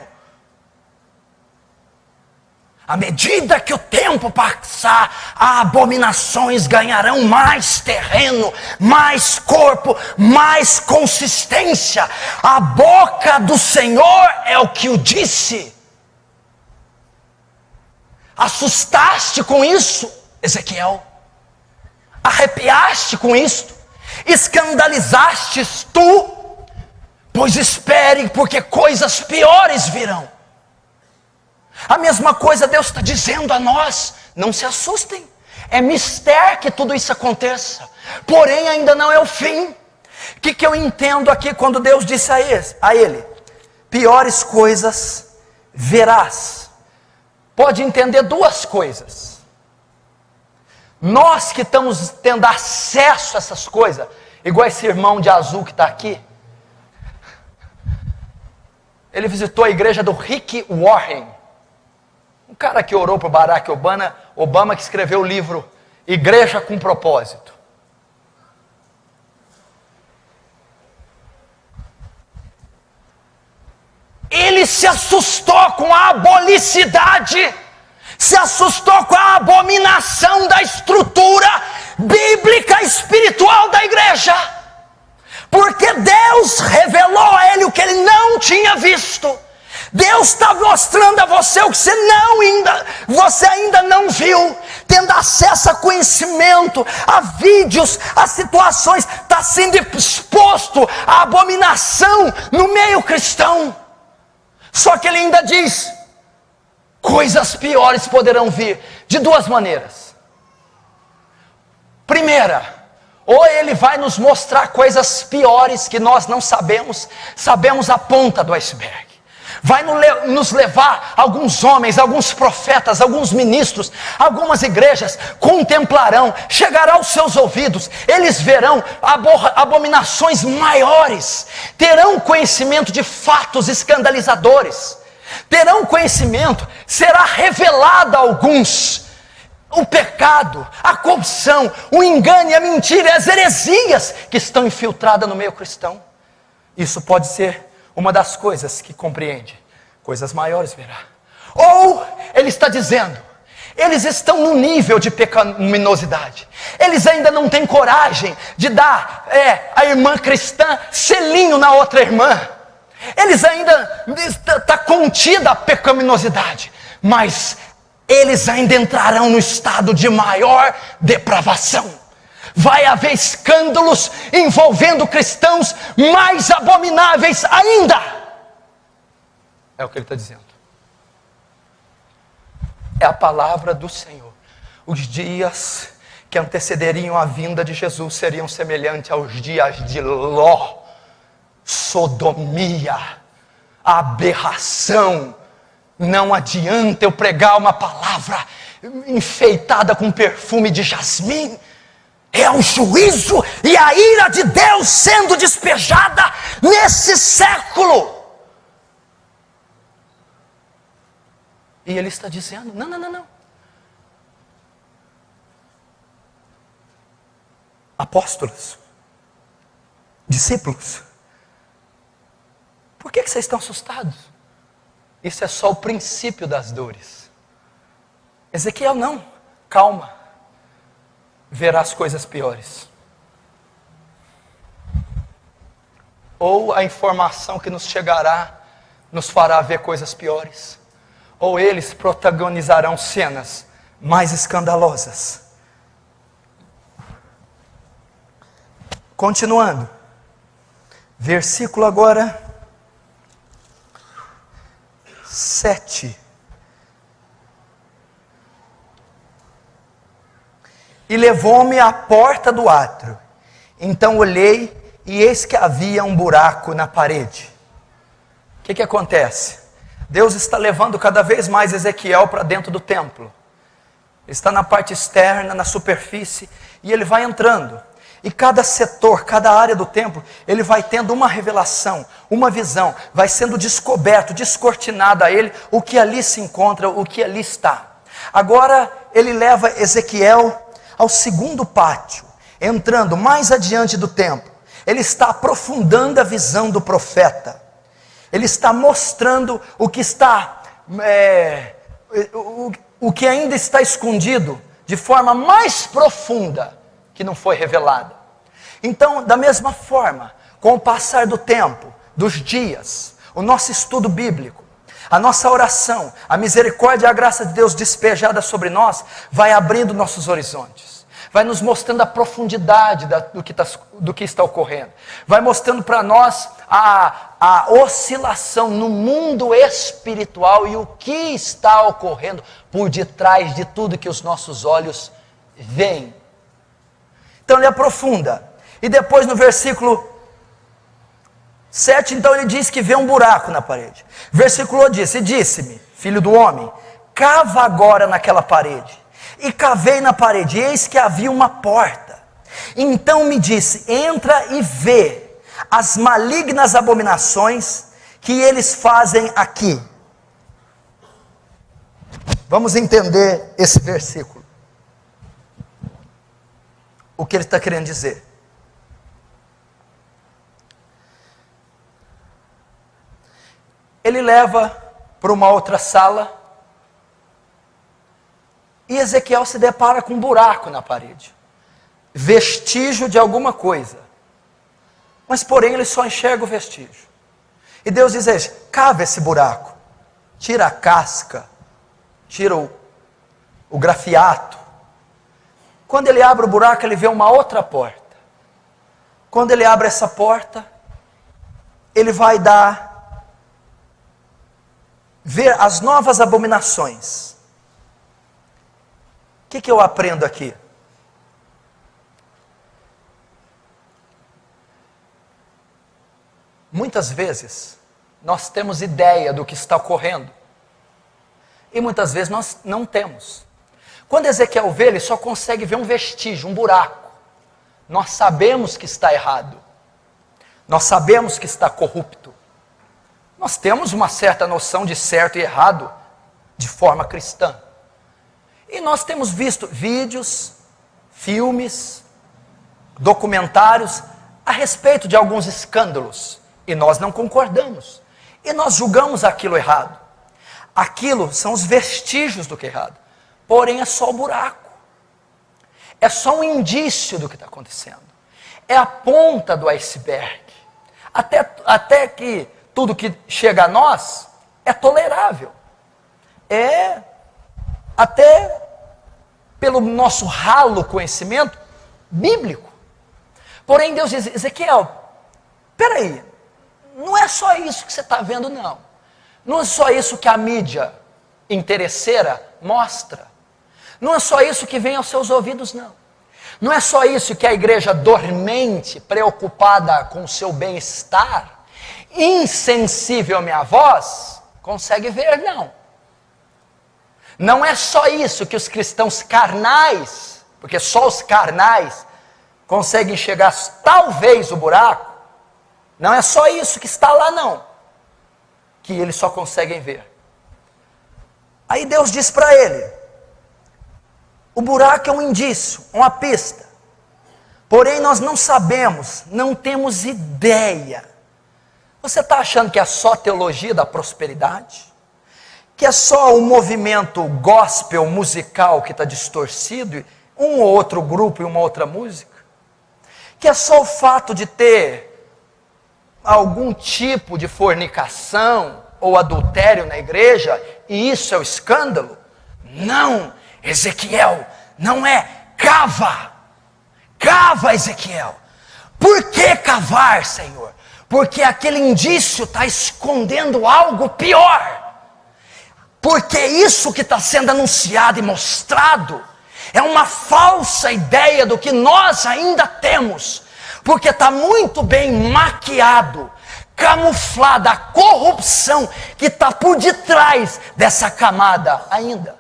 [SPEAKER 1] À medida que o tempo passar, as abominações ganharão mais terreno, mais corpo, mais consistência. A boca do Senhor é o que o disse. Assustaste com isso, Ezequiel? Arrepiaste com isto? Escandalizastes tu? Pois espere, porque coisas piores virão. A mesma coisa Deus está dizendo a nós. Não se assustem. É mistério que tudo isso aconteça. Porém ainda não é o fim. O que eu entendo aqui quando Deus disse a ele? Piores coisas verás. Pode entender duas coisas. Nós que estamos tendo acesso a essas coisas, igual esse irmão de azul que está aqui. Ele visitou a igreja do Rick Warren. Um cara que orou para o Barack Obama, que escreveu o livro Igreja com Propósito. Ele se assustou com a abolicidade, se assustou com a abominação da estrutura bíblica espiritual da igreja, porque Deus revelou a ele o que ele não tinha visto. Deus está mostrando a você o que você ainda não viu, tendo acesso a conhecimento, a vídeos, a situações, está sendo exposto à abominação no meio cristão. Só que ele ainda diz, coisas piores poderão vir, de duas maneiras. Primeira, ou ele vai nos mostrar coisas piores que nós não sabemos a ponta do iceberg. Vai nos levar, alguns homens, alguns profetas, alguns ministros, algumas igrejas contemplarão, chegará aos seus ouvidos, eles verão abominações maiores, terão conhecimento de fatos escandalizadores, terão conhecimento, será revelado a alguns o pecado, a corrupção, o engano e a mentira e as heresias que estão infiltradas no meio cristão. Isso pode ser uma das coisas que compreende, coisas maiores verá. Ou ele está dizendo, eles estão no nível de pecaminosidade, eles ainda não têm coragem de dar a irmã cristã selinho na outra irmã, eles ainda está contida a pecaminosidade, mas eles ainda entrarão no estado de maior depravação. Vai haver escândalos envolvendo cristãos mais abomináveis ainda. É o que ele está dizendo. É a palavra do Senhor. Os dias que antecederiam a vinda de Jesus seriam semelhantes aos dias de Ló. Sodomia, aberração. Não adianta eu pregar uma palavra enfeitada com perfume de jasmim. É o juízo e a ira de Deus sendo despejada nesse século. E ele está dizendo, não, não, não, não. Apóstolos, discípulos, por que vocês estão assustados? Isso é só o princípio das dores. Ezequiel não, calma, verás coisas piores. Ou a informação que nos chegará nos fará ver coisas piores, ou eles protagonizarão cenas mais escandalosas. Continuando, versículo agora 7. E levou-me à porta do átrio. Então olhei, e eis que havia um buraco na parede. O que acontece? Deus está levando cada vez mais Ezequiel para dentro do templo. Ele está na parte externa, na superfície, e ele vai entrando. E cada setor, cada área do templo, ele vai tendo uma revelação, uma visão, vai sendo descoberto, descortinado a ele o que ali se encontra, o que ali está. Agora ele leva Ezequiel ao segundo pátio, entrando mais adiante do templo. Ele está aprofundando a visão do profeta. Ele está mostrando o que está, o que ainda está escondido de forma mais profunda, que não foi revelada. Então, da mesma forma, com o passar do tempo, dos dias, o nosso estudo bíblico, a nossa oração, a misericórdia e a graça de Deus despejada sobre nós, vai abrindo nossos horizontes, vai nos mostrando a profundidade do que está ocorrendo, vai mostrando para nós a oscilação no mundo espiritual e o que está ocorrendo por detrás de tudo que os nossos olhos veem. Então ele aprofunda, e depois no versículo 7, então ele diz que vê um buraco na parede. Versículo 8 diz, e disse-me, filho do homem, cava agora naquela parede. E cavei na parede, e eis que havia uma porta. Então me disse, entra e vê as malignas abominações que eles fazem aqui. Vamos entender esse versículo. O que ele está querendo dizer? Ele leva para uma outra sala, e Ezequiel se depara com um buraco na parede, vestígio de alguma coisa, mas porém ele só enxerga o vestígio. E Deus diz a ele, cava esse buraco, tira a casca, tira o grafiato. Quando ele abre o buraco, ele vê uma outra porta. Quando ele abre essa porta, ele vai ver as novas abominações. O que eu aprendo aqui? Muitas vezes, nós temos ideia do que está ocorrendo, e muitas vezes nós não temos. Quando Ezequiel vê, ele só consegue ver um vestígio, um buraco. Nós sabemos que está errado. Nós sabemos que está corrupto. Nós temos uma certa noção de certo e errado de forma cristã. E nós temos visto vídeos, filmes, documentários a respeito de alguns escândalos. E nós não concordamos. E nós julgamos aquilo errado. Aquilo são os vestígios do que é errado. Porém é só o buraco, é só um indício do que está acontecendo, é a ponta do iceberg, até que tudo que chega a nós é tolerável, é até pelo nosso ralo conhecimento bíblico. Porém Deus diz, Ezequiel, peraí, não é só isso que você está vendo não, não é só isso que a mídia interesseira mostra, não é só isso que vem aos seus ouvidos, não. Não é só isso que a igreja dormente, preocupada com o seu bem-estar, insensível à minha voz, consegue ver, não. Não é só isso que os cristãos carnais, porque só os carnais conseguem enxergar talvez o buraco, não é só isso que está lá, não, que eles só conseguem ver. Aí Deus diz para ele: o buraco é um indício, uma pista. Porém nós não sabemos, não temos ideia. Você está achando que é só teologia da prosperidade? Que é só o movimento gospel musical que está distorcido, um ou outro grupo e uma outra música? Que é só o fato de ter algum tipo de fornicação ou adultério na igreja, e isso é o escândalo? Não, Ezequiel, não é. Cava, Ezequiel. Por que cavar, Senhor? Porque aquele indício está escondendo algo pior. Porque isso que está sendo anunciado e mostrado é uma falsa ideia do que nós ainda temos. Porque está muito bem maquiado, camuflada a corrupção que está por detrás dessa camada ainda.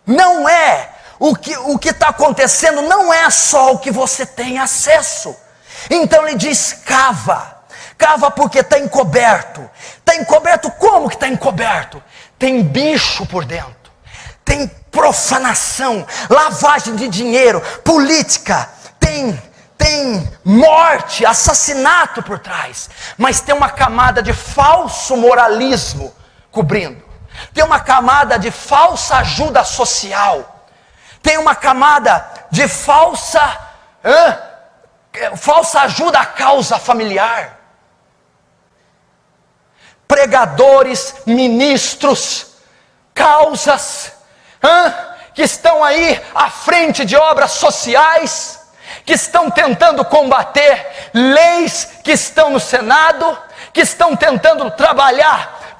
[SPEAKER 1] Não é o que está acontecendo, não é só o que você tem acesso. Então ele diz: cava porque está encoberto. Está encoberto. Como que está encoberto? Tem bicho por dentro, tem profanação, lavagem de dinheiro, política, tem morte, assassinato por trás, mas tem uma camada de falso moralismo cobrindo, tem uma camada de falsa ajuda social, tem uma camada de falsa ajuda à causa familiar. Pregadores, ministros, causas, que estão aí à frente de obras sociais, que estão tentando combater leis que estão no Senado, que estão tentando trabalhar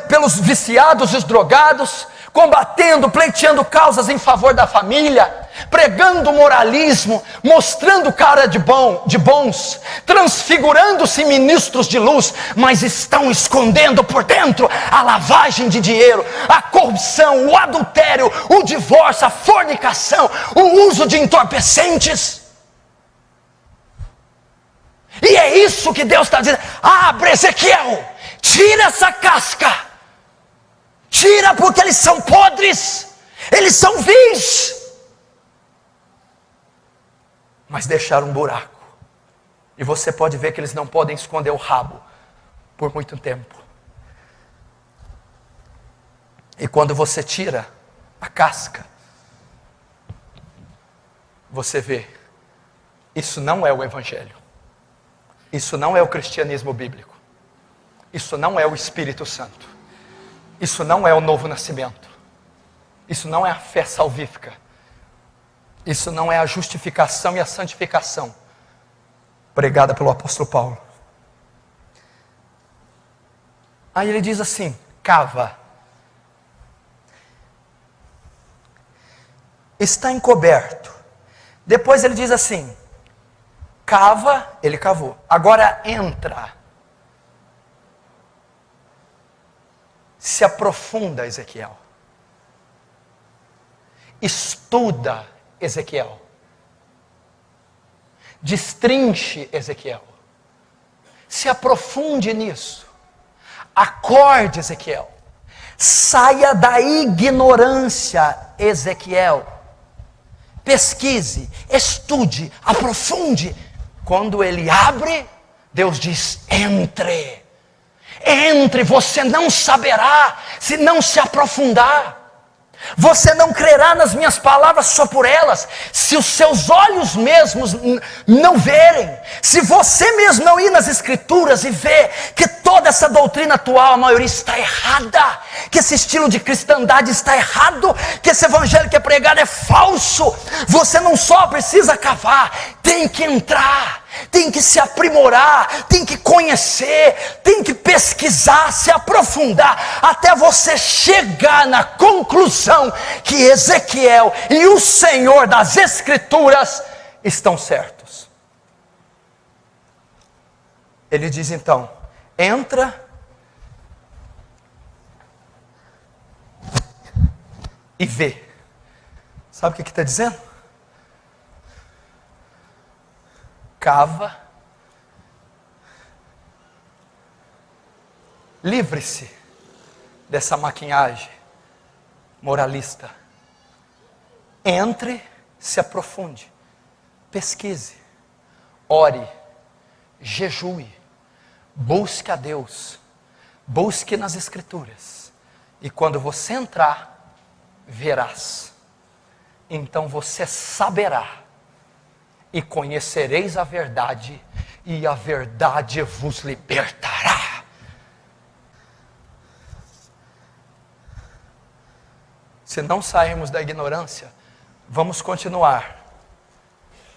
[SPEAKER 1] pelos viciados e os drogados, combatendo, pleiteando causas em favor da família, pregando moralismo, mostrando cara de bons, transfigurando-se ministros de luz, mas estão escondendo por dentro a lavagem de dinheiro, a corrupção, o adultério, o divórcio, a fornicação, o uso de entorpecentes. E é isso que Deus está dizendo: abre, Ezequiel, tira essa casca. Tira, porque eles são podres, eles são vis, mas deixaram um buraco, e você pode ver que eles não podem esconder o rabo por muito tempo. E quando você tira a casca, você vê, isso não é o Evangelho, isso não é o cristianismo bíblico, isso não é o Espírito Santo. Isso não é o novo nascimento. Isso não é a fé salvífica. Isso não é a justificação e a santificação pregada pelo apóstolo Paulo. Aí ele diz assim: cava. Está encoberto. Depois ele diz assim: cava, ele cavou. Agora entra. Se aprofunda, Ezequiel. Estuda, Ezequiel. Destrinche, Ezequiel. Se aprofunde nisso. Acorde, Ezequiel. Saia da ignorância, Ezequiel. Pesquise, estude, aprofunde. Quando ele abre, Deus diz: entre. Entre, você não saberá se não se aprofundar. Você não crerá nas minhas palavras só por elas, se os seus olhos mesmos não verem, se você mesmo não ir nas escrituras e ver que toda essa doutrina atual, a maioria está errada, que esse estilo de cristandade está errado, que esse evangelho que é pregado é falso. Você não só precisa cavar, tem que entrar, tem que se aprimorar, tem que conhecer, tem que pesquisar, se aprofundar, até você chegar na conclusão que Ezequiel e o Senhor das Escrituras estão certos. Ele diz então: entra e vê. Sabe o que está dizendo? Cava Livre-se dessa maquiagem moralista. Entre, se aprofunde, pesquise, ore, jejue, busque a Deus, busque nas Escrituras. E quando você entrar, verás. Então você saberá e conhecereis a verdade, e a verdade vos libertará. Se não sairmos da ignorância, vamos continuar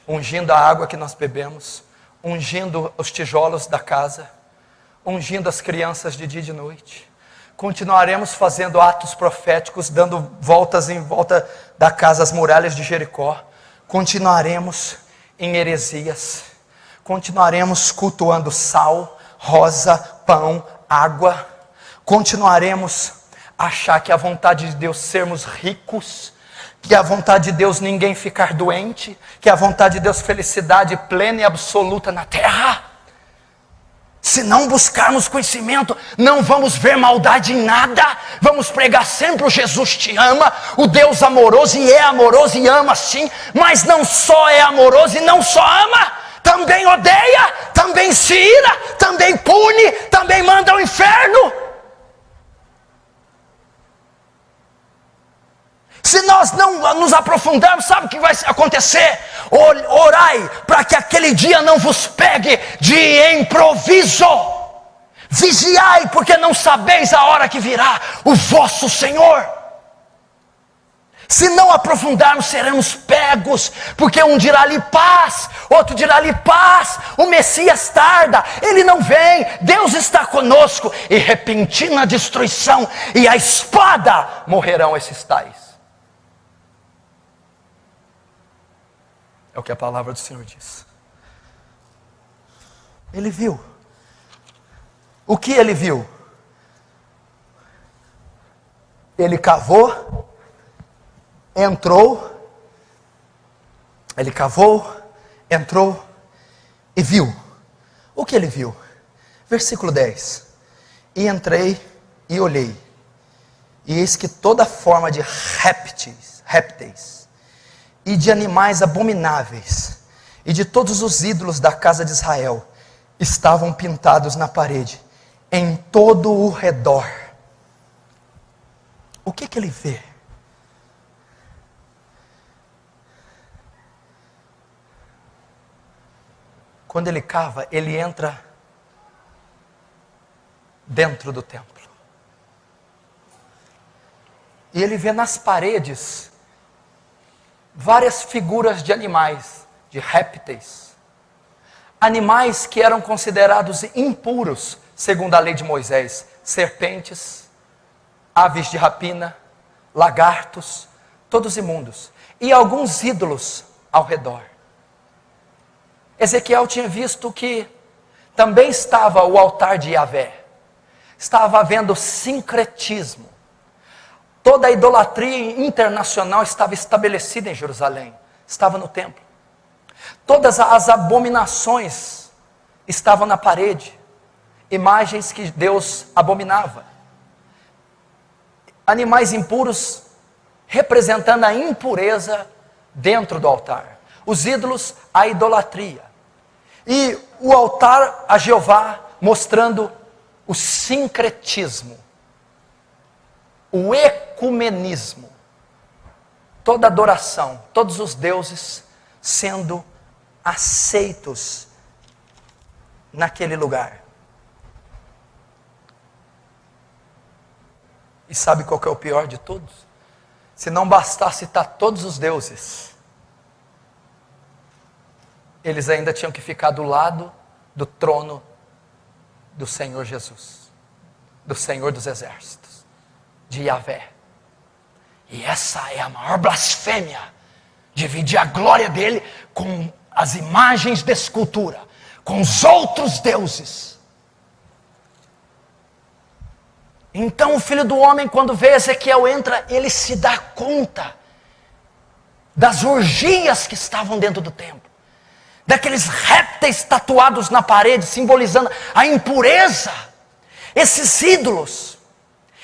[SPEAKER 1] ungindo a água que nós bebemos, ungindo os tijolos da casa, ungindo as crianças de dia e de noite. Continuaremos fazendo atos proféticos, dando voltas em volta da casa, as muralhas de Jericó. Continuaremos em heresias. Continuaremos cultuando sal, rosa, pão, água. Continuaremos a achar que a vontade de Deus sermos ricos, que a vontade de Deus ninguém ficar doente, que a vontade de Deus felicidade plena e absoluta na terra. Se não buscarmos conhecimento, não vamos ver maldade em nada. Vamos pregar sempre o Jesus te ama, o Deus amoroso, e é amoroso e ama sim, mas não só é amoroso e não só ama, também odeia, também se ira, também pune, também manda ao inferno. Se nós não nos aprofundarmos, sabe o que vai acontecer? Orai para que aquele dia não vos pegue de improviso. Vigiai, porque não sabeis a hora que virá o vosso Senhor. Se não aprofundarmos, seremos pegos, porque um dirá ali paz, outro dirá ali paz, o Messias tarda, ele não vem, Deus está conosco, e repentina destruição e a espada morrerão esses tais. É o que a palavra do Senhor diz. Ele viu. O que ele viu? Ele cavou, entrou, ele cavou, entrou e viu. O que ele viu? Versículo 10. E entrei e olhei, e eis que toda forma de répteis, e de animais abomináveis, e de todos os ídolos da casa de Israel, estavam pintados na parede, em todo o redor. O que ele vê? Quando ele cava, ele entra dentro do templo. E ele vê nas paredes várias figuras de animais, de répteis. Animais que eram considerados impuros, segundo a lei de Moisés. Serpentes, aves de rapina, lagartos, todos imundos. E alguns ídolos ao redor. Ezequiel tinha visto que também estava o altar de Yahvé. Estava havendo sincretismo. Toda a idolatria internacional estava estabelecida em Jerusalém, estava no templo. Todas as abominações estavam na parede, imagens que Deus abominava. Animais impuros representando a impureza dentro do altar. Os ídolos, a idolatria. E o altar a Jeová mostrando o sincretismo. O ecumenismo, toda adoração, todos os deuses sendo aceitos naquele lugar. E sabe qual que é o pior de todos? Se não bastasse citar todos os deuses, eles ainda tinham que ficar do lado do trono do Senhor Jesus, do Senhor dos Exércitos, de Yahvé. E essa é a maior blasfêmia, dividir a glória dele com as imagens de escultura, com os outros deuses. Então o Filho do Homem, quando vê Ezequiel entra, ele se dá conta das orgias que estavam dentro do templo, daqueles répteis tatuados na parede, simbolizando a impureza. esses ídolos.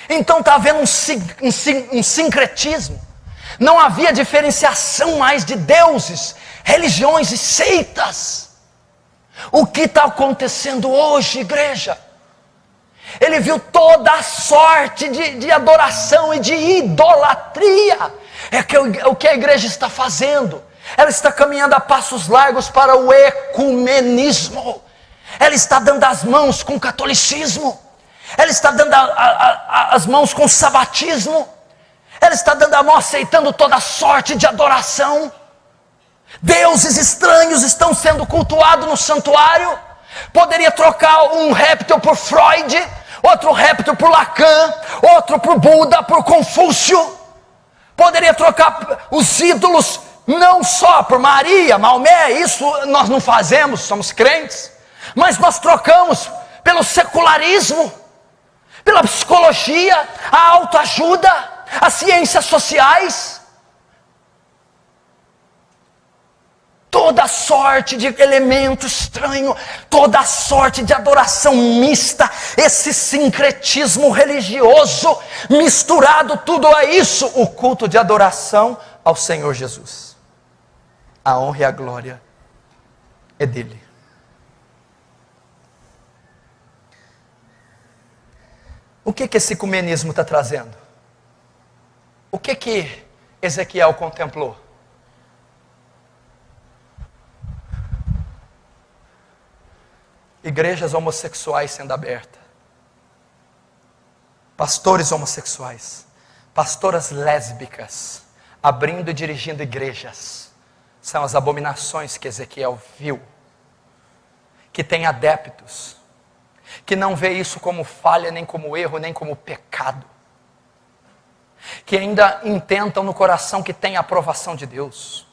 [SPEAKER 1] Então está havendo um sincretismo. Não havia diferenciação mais de deuses, religiões e seitas. O que está acontecendo hoje, igreja? Ele viu toda a sorte de adoração e de idolatria. O que a igreja está fazendo. Ela está caminhando a passos largos para o ecumenismo. Ela está dando as mãos com o catolicismo. Ela está dando as mãos com o sabatismo. Ela está dando a mão aceitando toda a sorte de adoração. Deuses estranhos estão sendo cultuados no santuário. Poderia trocar um réptil por Freud, outro réptil por Lacan, outro por Buda, por Confúcio. Poderia trocar os ídolos não só por Maria, Maomé, isso nós não fazemos, somos crentes, mas nós trocamos pelo secularismo, pela psicologia, a autoajuda, as ciências sociais. Toda sorte de elemento estranho, toda sorte de adoração mista, esse sincretismo religioso, misturado tudo a isso, o culto de adoração ao Senhor Jesus. A honra e a glória é dele. O que esse ecumenismo está trazendo? O que Ezequiel contemplou? Igrejas homossexuais sendo abertas, pastores homossexuais, pastoras lésbicas, abrindo e dirigindo igrejas. São as abominações que Ezequiel viu, que tem adeptos, que não vê isso como falha, nem como erro, nem como pecado, que ainda intentam no coração que tem a aprovação de Deus.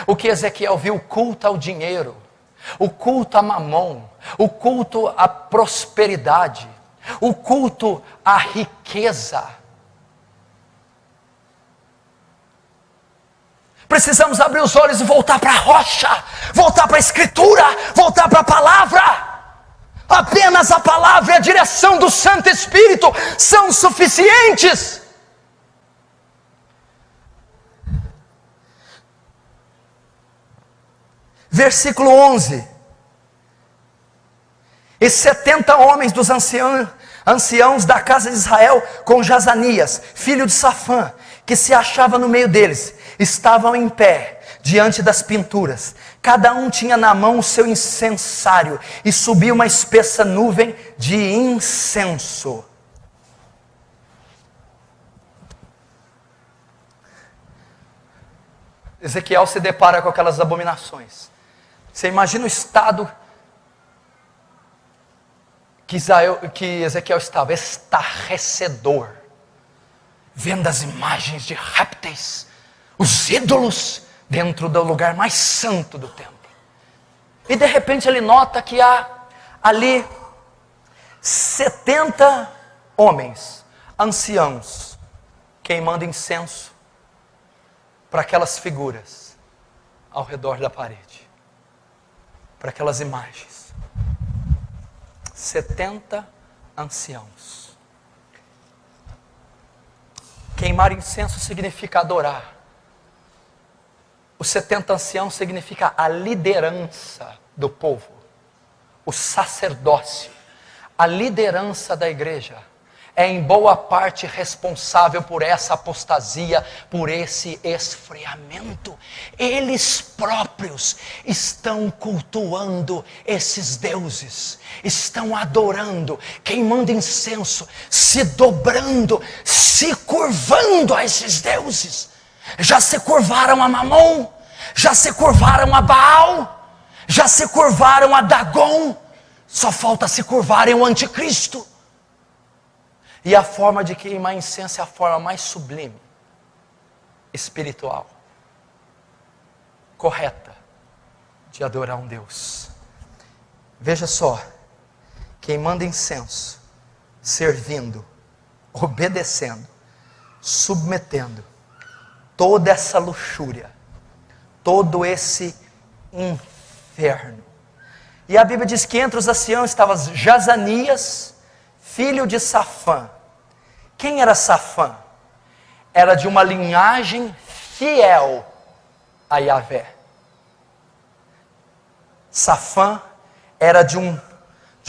[SPEAKER 1] O que Ezequiel viu, culto ao dinheiro, o culto a mamon, o culto à prosperidade, o culto à riqueza. Precisamos abrir os olhos e voltar para a rocha, voltar para a escritura, voltar para a palavra. Apenas a palavra e a direção do Santo Espírito são suficientes. Versículo 11. E 70 homens dos anciãos da casa de Israel, com Jazanias, filho de Safã, que se achava no meio deles, estavam em pé, diante das pinturas. Cada um tinha na mão o seu incensário, e subia uma espessa nuvem de incenso. Ezequiel se depara com aquelas abominações. Você imagina o estado que Ezequiel estava, estarrecedor, vendo as imagens de répteis, os ídolos, dentro do lugar mais santo do templo. E de repente ele nota que há ali 70 homens, anciãos, queimando incenso para aquelas figuras ao redor da parede, para aquelas imagens. 70 anciãos. Queimar incenso significa adorar. Os 70 anciãos significa a liderança do povo, o sacerdócio, a liderança da igreja. É em boa parte responsável por essa apostasia, por esse esfriamento. Eles próprios estão cultuando esses deuses, estão adorando, queimando incenso, se dobrando, se curvando a esses deuses. Já se curvaram a Mamon, já se curvaram a Baal, já se curvaram a Dagon, só falta se curvarem ao anticristo. E a forma de queimar incenso é a forma mais sublime, espiritual, correta, de adorar um Deus. Veja só, queimando incenso, servindo, obedecendo, submetendo, toda essa luxúria, todo esse inferno. E a Bíblia diz que entre os anciãos estavam Jazanias, filho de Safã. Quem era Safã? Era de uma linhagem fiel a Yahvé. Safã era de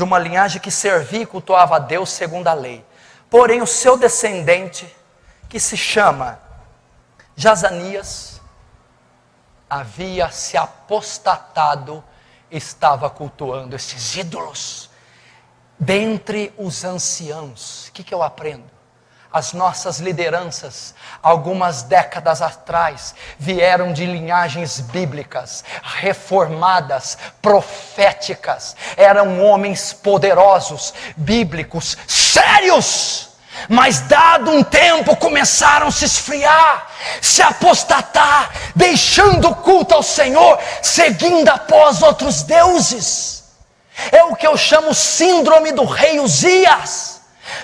[SPEAKER 1] uma linhagem que servia e cultuava a Deus segundo a lei. Porém, o seu descendente, que se chama Jazanias, havia se apostatado, estava cultuando esses ídolos. Dentre os anciãos, o que eu aprendo? As nossas lideranças, algumas décadas atrás, vieram de linhagens bíblicas, reformadas, proféticas. Eram homens poderosos, bíblicos, sérios. Mas dado um tempo começaram a se esfriar, se apostatar, deixando o culto ao Senhor, seguindo após outros deuses. É o que eu chamo síndrome do rei Uzias.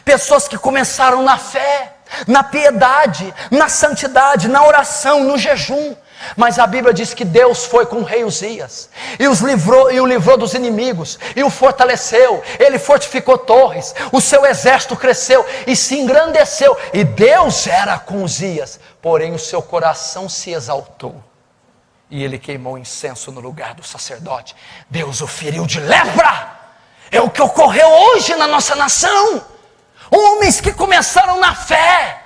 [SPEAKER 1] Pessoas que começaram na fé, na piedade, na santidade, na oração, no jejum. Mas a Bíblia diz que Deus foi com o rei Uzias e o livrou dos inimigos, e o fortaleceu. Ele fortificou torres, o seu exército cresceu e se engrandeceu. E Deus era com Uzias, porém o seu coração se exaltou. E ele queimou incenso no lugar do sacerdote. Deus o feriu de lepra. É o que ocorreu hoje na nossa nação. Homens que começaram na fé,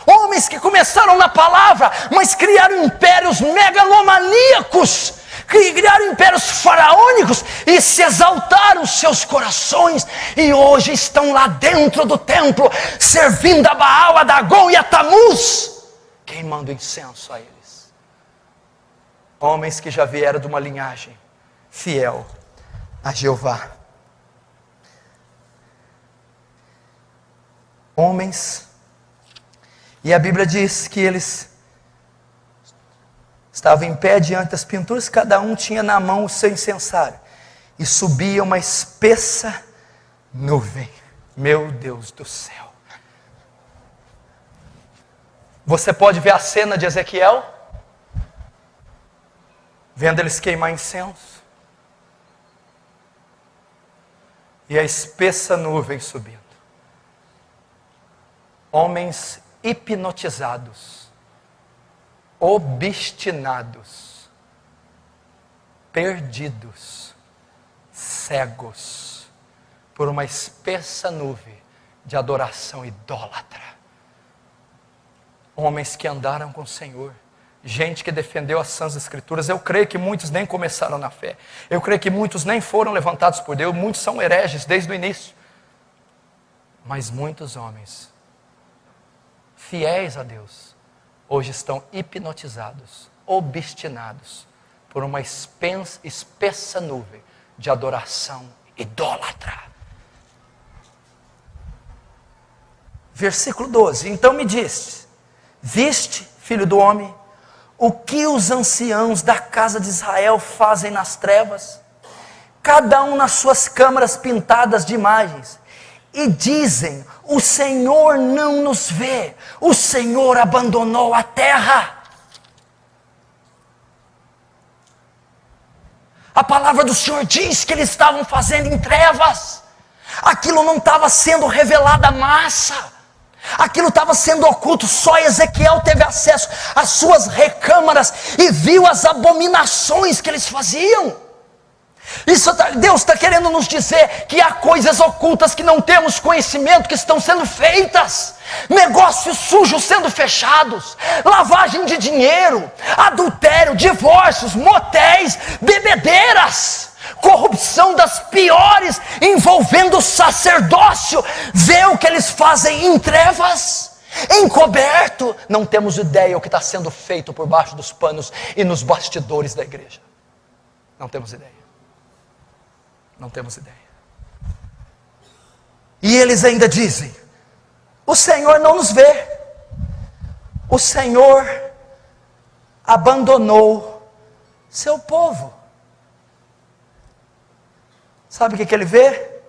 [SPEAKER 1] homens que começaram na palavra, mas criaram impérios megalomaníacos, criaram impérios faraônicos e se exaltaram os seus corações, e hoje estão lá dentro do templo, servindo a Baal, a Dagon e a Tamuz, queimando incenso a eles. Homens que já vieram de uma linhagem fiel a Jeová. Homens, e a Bíblia diz que eles estavam em pé diante das pinturas, cada um tinha na mão o seu incensário, e subia uma espessa nuvem. Meu Deus do céu! Você pode ver a cena de Ezequiel, vendo eles queimar incenso, e a espessa nuvem subindo. Homens hipnotizados, obstinados, perdidos, cegos, por uma espessa nuvem de adoração idólatra. Homens que andaram com o Senhor, gente que defendeu as sãs escrituras. Eu creio que muitos nem começaram na fé, eu creio que muitos nem foram levantados por Deus, muitos são hereges desde o início, mas muitos homens fiéis a Deus, hoje estão hipnotizados, obstinados, por uma espessa nuvem de adoração idólatra. Versículo 12, então me disse, viste, filho do homem, o que os anciãos da casa de Israel fazem nas trevas? Cada um nas suas câmaras pintadas de imagens, e dizem, o Senhor não nos vê, o Senhor abandonou a terra. A palavra do Senhor diz que eles estavam fazendo em trevas, aquilo não estava sendo revelado à massa, aquilo estava sendo oculto, só Ezequiel teve acesso às suas recâmaras e viu as abominações que eles faziam. Deus está querendo nos dizer que há coisas ocultas que não temos conhecimento, que estão sendo feitas, negócios sujos sendo fechados, lavagem de dinheiro, adultério, divórcios, motéis, bebedeiras, corrupção das piores, envolvendo o sacerdócio. Vê o que eles fazem em trevas, encoberto. Não temos ideia o que está sendo feito por baixo dos panos e nos bastidores da igreja. Não temos ideia. Não temos ideia. E eles ainda dizem, o Senhor não nos vê, o Senhor abandonou seu povo. Sabe o que ele vê?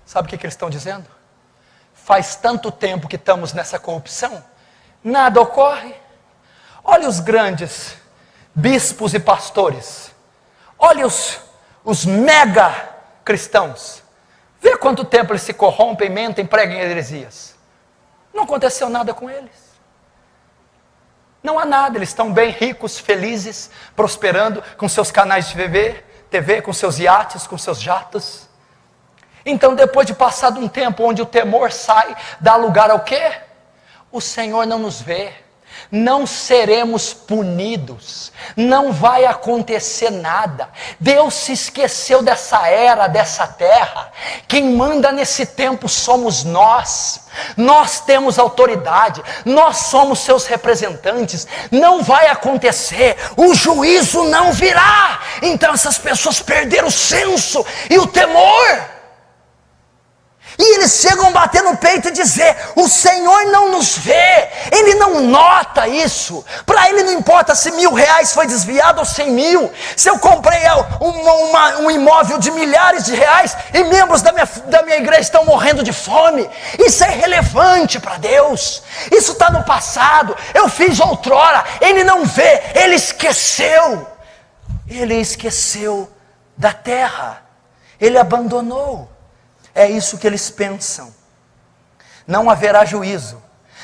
[SPEAKER 1] Sabe o que eles estão dizendo? Faz tanto tempo que estamos nessa corrupção, nada ocorre. Olha os grandes bispos e pastores, olha os mega cristãos. Vê quanto tempo eles se corrompem, mentem, pregam heresias. Não aconteceu nada com eles. Não há nada, eles estão bem ricos, felizes, prosperando com seus canais de TV, com seus iates, com seus jatos. Então, depois de passado um tempo onde o temor sai, dá lugar ao quê? O Senhor não nos vê, não seremos punidos, não vai acontecer nada. Deus se esqueceu dessa era, dessa terra. Quem manda nesse tempo somos nós. Nós temos autoridade, nós somos seus representantes. Não vai acontecer, o juízo não virá. Então essas pessoas perderam o senso e o temor. E eles chegam a bater no peito e dizer: o Senhor não nos vê, Ele não nota isso. Para Ele não importa se R$1.000 foi desviado ou 100 mil. Se eu comprei um imóvel de milhares de reais e membros da minha igreja estão morrendo de fome, isso é irrelevante para Deus. Isso está no passado, eu fiz outrora. Ele não vê, Ele esqueceu. Ele esqueceu da terra, Ele abandonou. É isso que eles pensam. Não haverá juízo,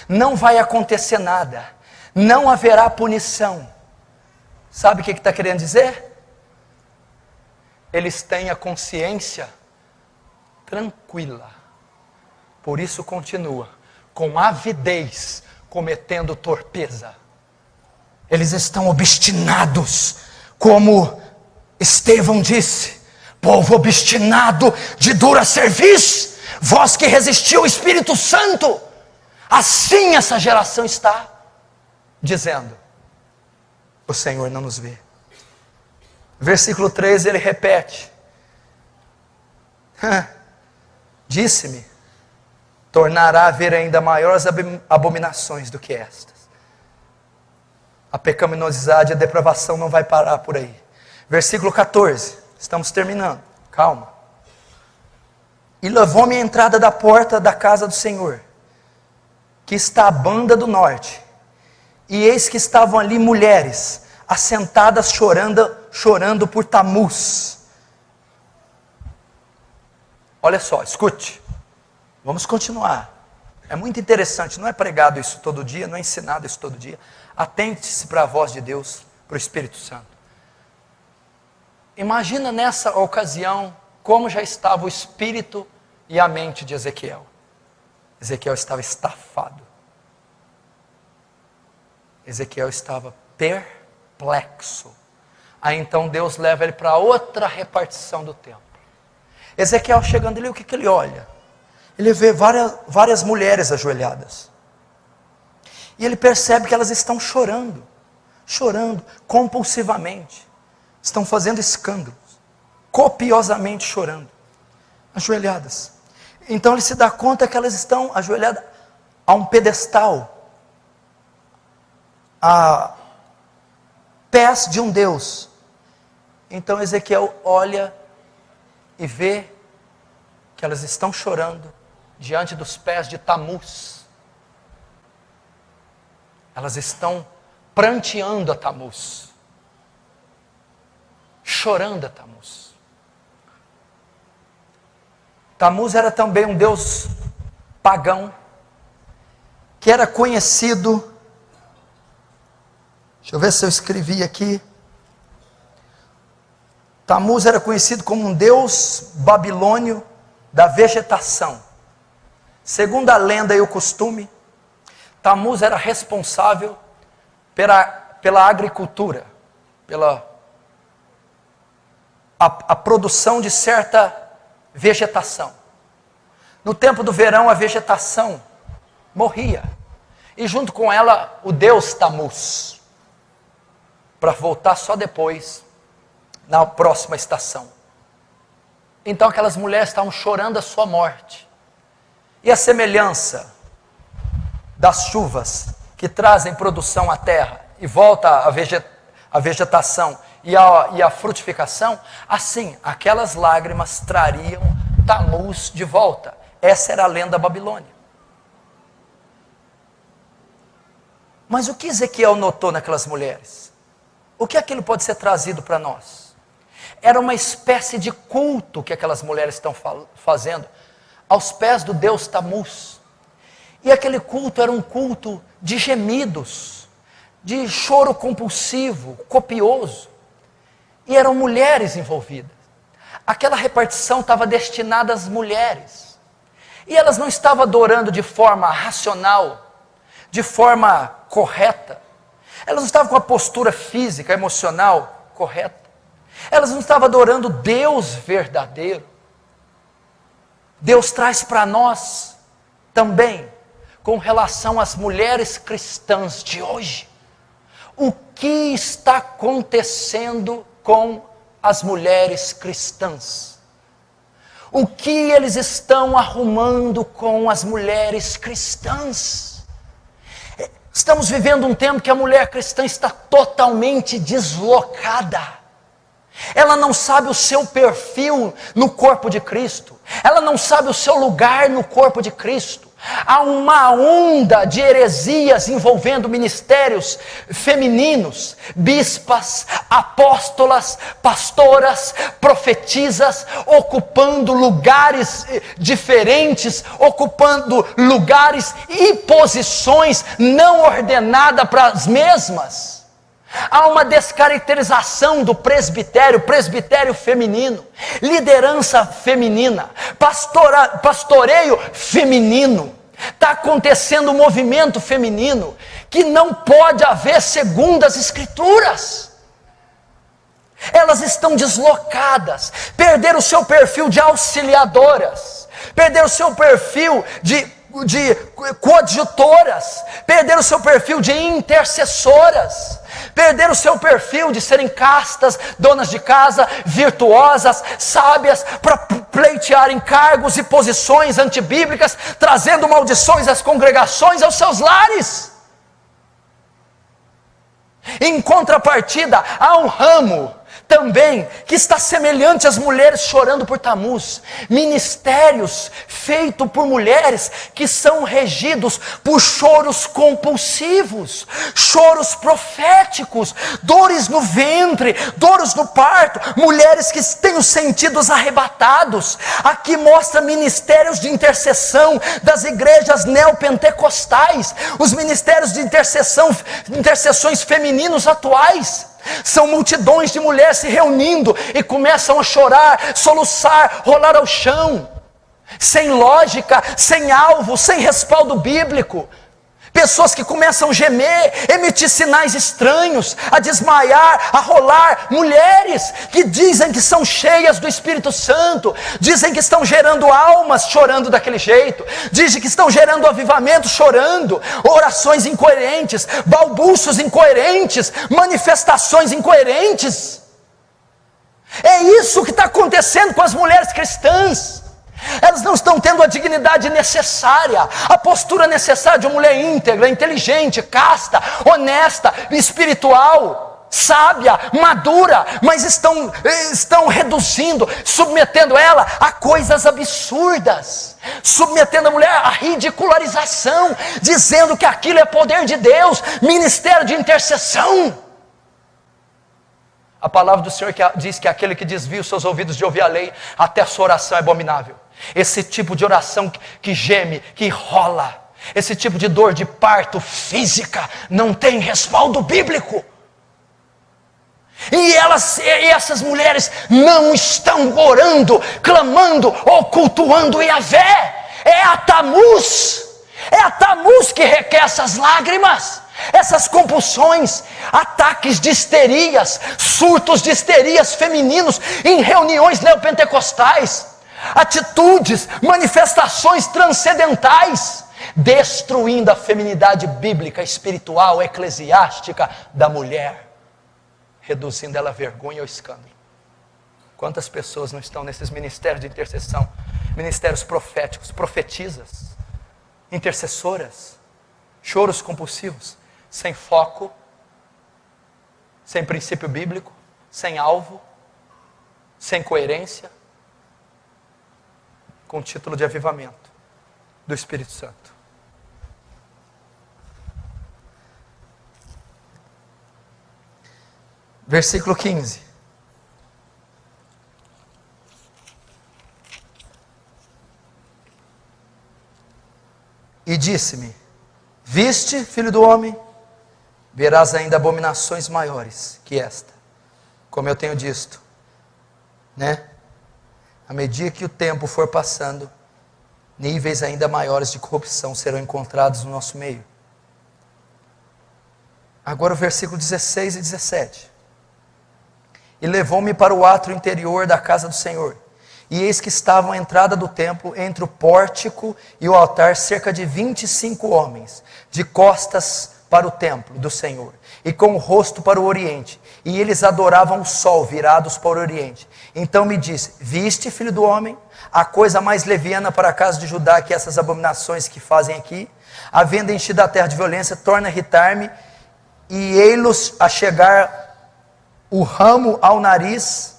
[SPEAKER 1] não vai acontecer nada, não haverá punição. Sabe o que está querendo dizer? Eles têm a consciência tranquila, por isso continua com avidez cometendo torpeza. Eles estão obstinados, como Estevão disse: povo obstinado de dura cerviz, vós que resistiu ao Espírito Santo. Assim essa geração está dizendo: o Senhor não nos vê. Versículo 13 ele repete: disse-me, tornará a haver ainda maiores abominações do que estas. A pecaminosidade e a depravação não vai parar por aí. Versículo 14, estamos terminando, calma. E levou-me à entrada da porta da casa do Senhor, que está à banda do norte. E eis que estavam ali mulheres, assentadas chorando por Tamuz. Olha só, escute. Vamos continuar. É muito interessante, não é pregado isso todo dia, não é ensinado isso todo dia. Atente-se para a voz de Deus, para o Espírito Santo. Imagina nessa ocasião como já estava o espírito e a mente de Ezequiel. Ezequiel estava estafado. Ezequiel estava perplexo. Aí então Deus leva ele para outra repartição do templo. Ezequiel chegando ali, o que ele olha? Ele vê várias mulheres ajoelhadas. E ele percebe que elas estão chorando compulsivamente. Estão fazendo escândalos, copiosamente chorando, ajoelhadas. Então ele se dá conta que elas estão ajoelhadas a um pedestal, a pés de um Deus. Então Ezequiel olha e vê que elas estão chorando diante dos pés de Tamuz. Elas estão pranteando a Tamuz, chorando a Tamuz. Tamuz era também um deus pagão, que era conhecido, deixa eu ver se eu escrevi aqui. Tamuz era conhecido como um deus babilônio da vegetação. Segundo a lenda e o costume, Tamuz era responsável pela agricultura, pela a produção de certa vegetação. No tempo do verão, a vegetação morria, e junto com ela o deus Tamuz, para voltar só depois, na próxima estação. Então aquelas mulheres estavam chorando a sua morte. E a semelhança das chuvas que trazem produção à terra e volta a vegetação e a frutificação, assim, aquelas lágrimas trariam Tamuz de volta. Essa era a lenda babilônica. Mas o que Ezequiel notou naquelas mulheres? O que aquilo pode ser trazido para nós? Era uma espécie de culto que aquelas mulheres estão fazendo aos pés do deus Tamuz. E aquele culto era um culto de gemidos, de choro compulsivo, copioso. E eram mulheres envolvidas. Aquela repartição estava destinada às mulheres. E elas não estavam adorando de forma racional, de forma correta. Elas não estavam com a postura física, emocional correta. Elas não estavam adorando Deus verdadeiro. Deus traz para nós também, com relação às mulheres cristãs de hoje, o que está acontecendo com as mulheres cristãs. O que eles estão arrumando com as mulheres cristãs. Estamos vivendo um tempo que a mulher cristã está totalmente deslocada. Ela não sabe o seu perfil no corpo de Cristo. Ela não sabe o seu lugar no corpo de Cristo. Há uma onda de heresias envolvendo ministérios femininos, bispas, apóstolas, pastoras, profetisas, ocupando lugares diferentes, ocupando lugares e posições não ordenadas para as mesmas. Há uma descaracterização do presbitério feminino, liderança feminina, pastoreio feminino. Está acontecendo um movimento feminino que não pode haver segundo as Escrituras. Elas estão deslocadas, perderam o seu perfil de auxiliadoras, perderam o seu perfil de coadjutoras, perderam o seu perfil de intercessoras, perderam o seu perfil de serem castas, donas de casa, virtuosas, sábias, para pleitearem cargos e posições antibíblicas, trazendo maldições às congregações, aos seus lares. Em contrapartida, há um ramo também que está semelhante às mulheres chorando por Tamuz, ministérios feitos por mulheres que são regidos por choros compulsivos, choros proféticos, dores no ventre, dores no parto, mulheres que têm os sentidos arrebatados. Aqui mostra ministérios de intercessão das igrejas neopentecostais, os ministérios de intercessões femininos atuais. São multidões de mulheres se reunindo e começam a chorar, soluçar, rolar ao chão, sem lógica, sem alvo, sem respaldo bíblico. Pessoas que começam a gemer, emitir sinais estranhos, a desmaiar, a rolar. Mulheres que dizem que são cheias do Espírito Santo, dizem que estão gerando almas chorando daquele jeito, dizem que estão gerando avivamento chorando, orações incoerentes, balbucios incoerentes, manifestações incoerentes. É isso que está acontecendo com as mulheres cristãs. Elas não estão tendo a dignidade necessária, a postura necessária de uma mulher íntegra, inteligente, casta, honesta, espiritual, sábia, madura, mas estão reduzindo, submetendo ela a coisas absurdas, submetendo a mulher à ridicularização, dizendo que aquilo é poder de Deus, ministério de intercessão. A palavra do Senhor diz que aquele que desvia os seus ouvidos de ouvir a lei, até a sua oração é abominável. Esse tipo de oração que geme, que rola, esse tipo de dor de parto física, não tem respaldo bíblico. E essas mulheres não estão orando, clamando ou cultuando Yahvé. É a Tamuz que requer essas lágrimas, essas compulsões, ataques de histerias, surtos de histerias femininos em reuniões neopentecostais, atitudes, manifestações transcendentais, destruindo a feminidade bíblica, espiritual, eclesiástica da mulher, reduzindo ela a vergonha ou escândalo. Quantas pessoas não estão nesses ministérios de intercessão, ministérios proféticos, profetisas, intercessoras, choros compulsivos, sem foco, sem princípio bíblico, sem alvo, sem coerência, com título de avivamento do Espírito Santo. Versículo 15. disse-me: viste, filho do homem, verás ainda abominações maiores que esta. Como eu tenho dito, né? À medida que o tempo for passando, níveis ainda maiores de corrupção serão encontrados no nosso meio. Agora o versículo 16 e 17. E levou-me para o átrio interior da casa do Senhor. E eis que estavam à entrada do templo, entre o pórtico e o altar, cerca de 25 homens, de costas para o templo do Senhor, e com o rosto para o oriente. E eles adoravam o sol, virados para o oriente. Então me disse: viste, filho do homem, a coisa mais leviana para a casa de Judá, que essas abominações que fazem aqui, havendo enchido a terra de violência, torna a irritar-me, e ei-los a chegar o ramo ao nariz.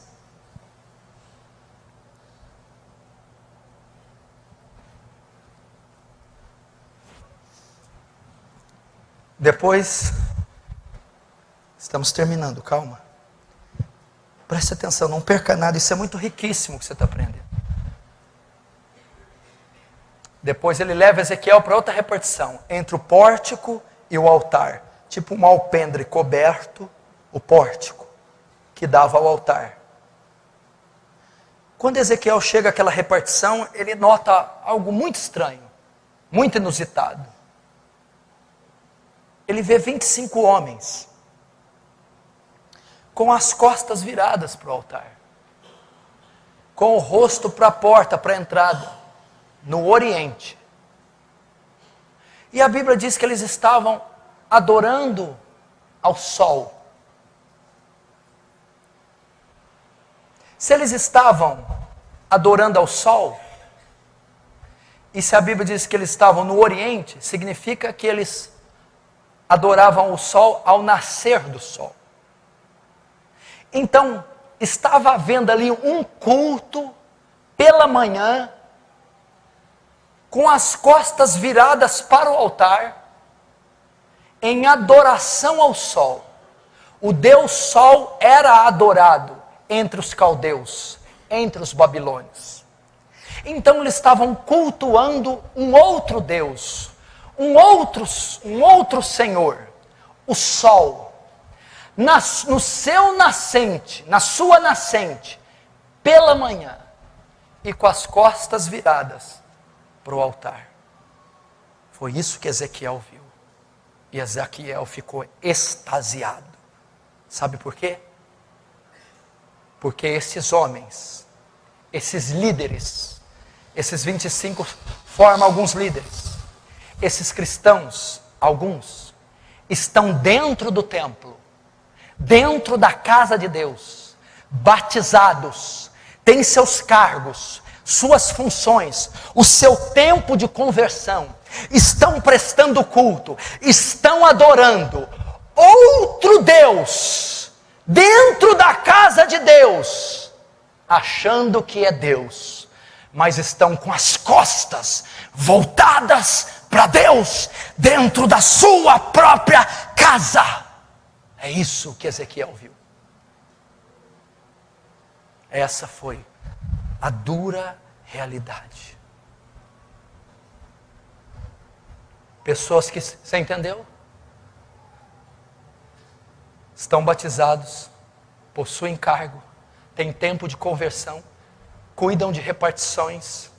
[SPEAKER 1] Depois, estamos terminando, calma. Preste atenção, não perca nada, isso é muito riquíssimo que você está aprendendo. Depois ele leva Ezequiel para outra repartição, entre o pórtico e o altar, tipo um alpendre coberto, o pórtico, que dava ao altar. Quando Ezequiel chega àquela repartição, ele nota algo muito estranho, muito inusitado. Ele vê 25 homens, com as costas viradas para o altar, com o rosto para a porta, para a entrada, no oriente. E a Bíblia diz que eles estavam adorando ao sol. Se eles estavam adorando ao sol, e se a Bíblia diz que eles estavam no oriente, significa que eles adoravam o sol ao nascer do sol. Então, estava havendo ali um culto pela manhã, com as costas viradas para o altar, em adoração ao sol. O Deus Sol era adorado entre os caldeus, entre os babilônios. Então eles estavam cultuando um outro Deus, um outro Senhor, o Sol, no seu nascente, na sua nascente, pela manhã, e com as costas viradas para o altar. Foi isso que Ezequiel viu. E Ezequiel ficou extasiado. Sabe por quê? Porque esses homens, esses líderes, esses 25 formam alguns líderes. Esses cristãos, alguns, estão dentro do templo, dentro da casa de Deus, batizados, têm seus cargos, suas funções, o seu tempo de conversão, estão prestando culto, estão adorando outro Deus, dentro da casa de Deus, achando que é Deus, mas estão com as costas voltadas para Deus, dentro da sua própria casa. É isso que Ezequiel viu. Essa foi a dura realidade. Pessoas que, você entendeu? Estão batizados, possuem cargo, têm tempo de conversão, cuidam de repartições,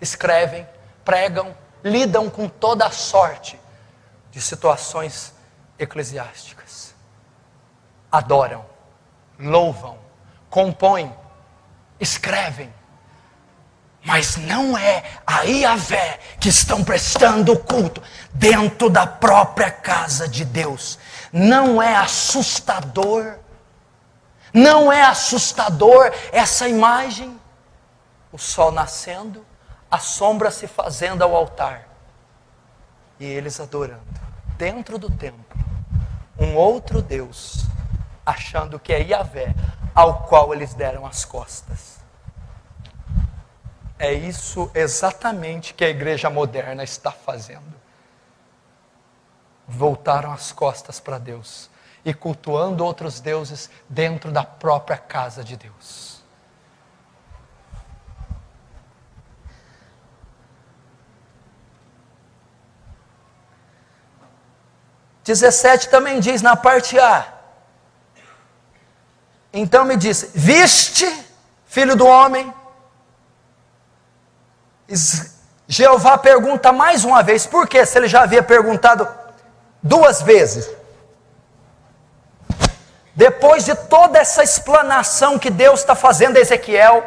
[SPEAKER 1] escrevem, pregam, lidam com toda a sorte de situações eclesiásticas. Adoram, louvam, compõem, escrevem, mas não é a Yahvé que estão prestando culto dentro da própria casa de Deus. Não é assustador? Não é assustador essa imagem? O sol nascendo, a sombra se fazendo ao altar, e eles adorando, dentro do templo, um outro Deus, achando que é Yahvé, ao qual eles deram as costas. É isso exatamente que a igreja moderna está fazendo. Voltaram as costas para Deus e cultuando outros deuses dentro da própria casa de Deus. 17 também diz na parte A. Então me disse: viste, filho do homem? Jeová pergunta mais uma vez. Por quê? Se ele já havia perguntado 2 vezes. Depois de toda essa explanação que Deus está fazendo a Ezequiel,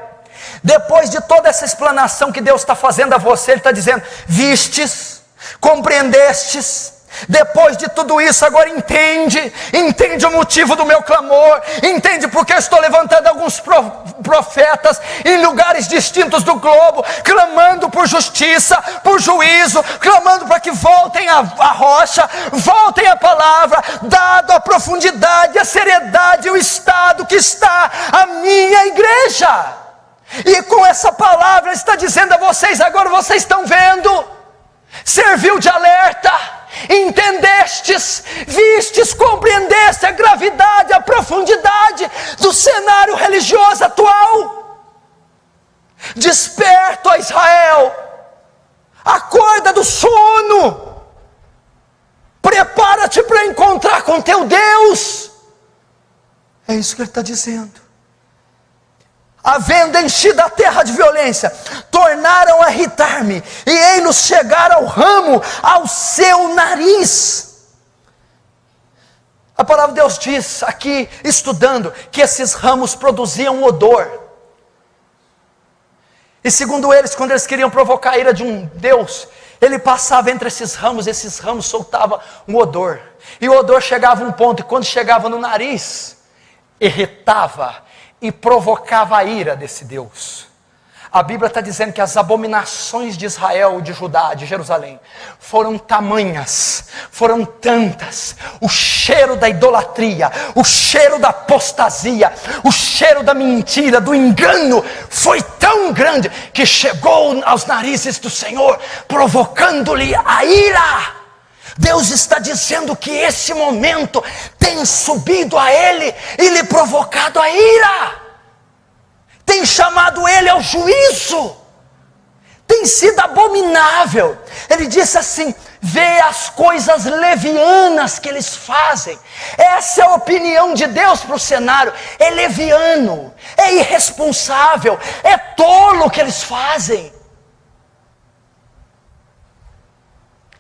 [SPEAKER 1] depois de toda essa explanação que Deus está fazendo a você, Ele está dizendo: vistes, compreendestes. Depois de tudo isso, agora entende o motivo do meu clamor, entende porque eu estou levantando alguns profetas em lugares distintos do globo, clamando por justiça, por juízo, clamando para que voltem a rocha, voltem a palavra, dado a profundidade, a seriedade e o estado que está a minha igreja. E com essa palavra está dizendo a vocês: agora vocês estão vendo, serviu de alerta, entendestes, vistes, compreendeste a gravidade, a profundidade do cenário religioso atual. Desperta, ó Israel, acorda do sono, prepara-te para encontrar com teu Deus. É isso que ele está dizendo. Havendo enchido a terra de violência, tornaram a irritar-me, e ei-nos chegar ao ramo, ao seu nariz. A palavra de Deus diz aqui, estudando, que esses ramos produziam odor. E segundo eles, quando eles queriam provocar a ira de um Deus, ele passava entre esses ramos soltavam um odor. E o odor chegava a um ponto, e quando chegava no nariz, irritava e provocava a ira desse Deus. A Bíblia está dizendo que as abominações de Israel, de Judá, de Jerusalém, foram tamanhas, foram tantas. O cheiro da idolatria, o cheiro da apostasia, o cheiro da mentira, do engano, foi tão grande que chegou aos narizes do Senhor, provocando-lhe a ira. Deus está dizendo que esse momento tem subido a Ele e lhe provocado a ira, tem chamado Ele ao juízo, tem sido abominável. Ele disse assim: vê as coisas levianas que eles fazem. Essa é a opinião de Deus para o cenário. É leviano, é irresponsável, é tolo o que eles fazem.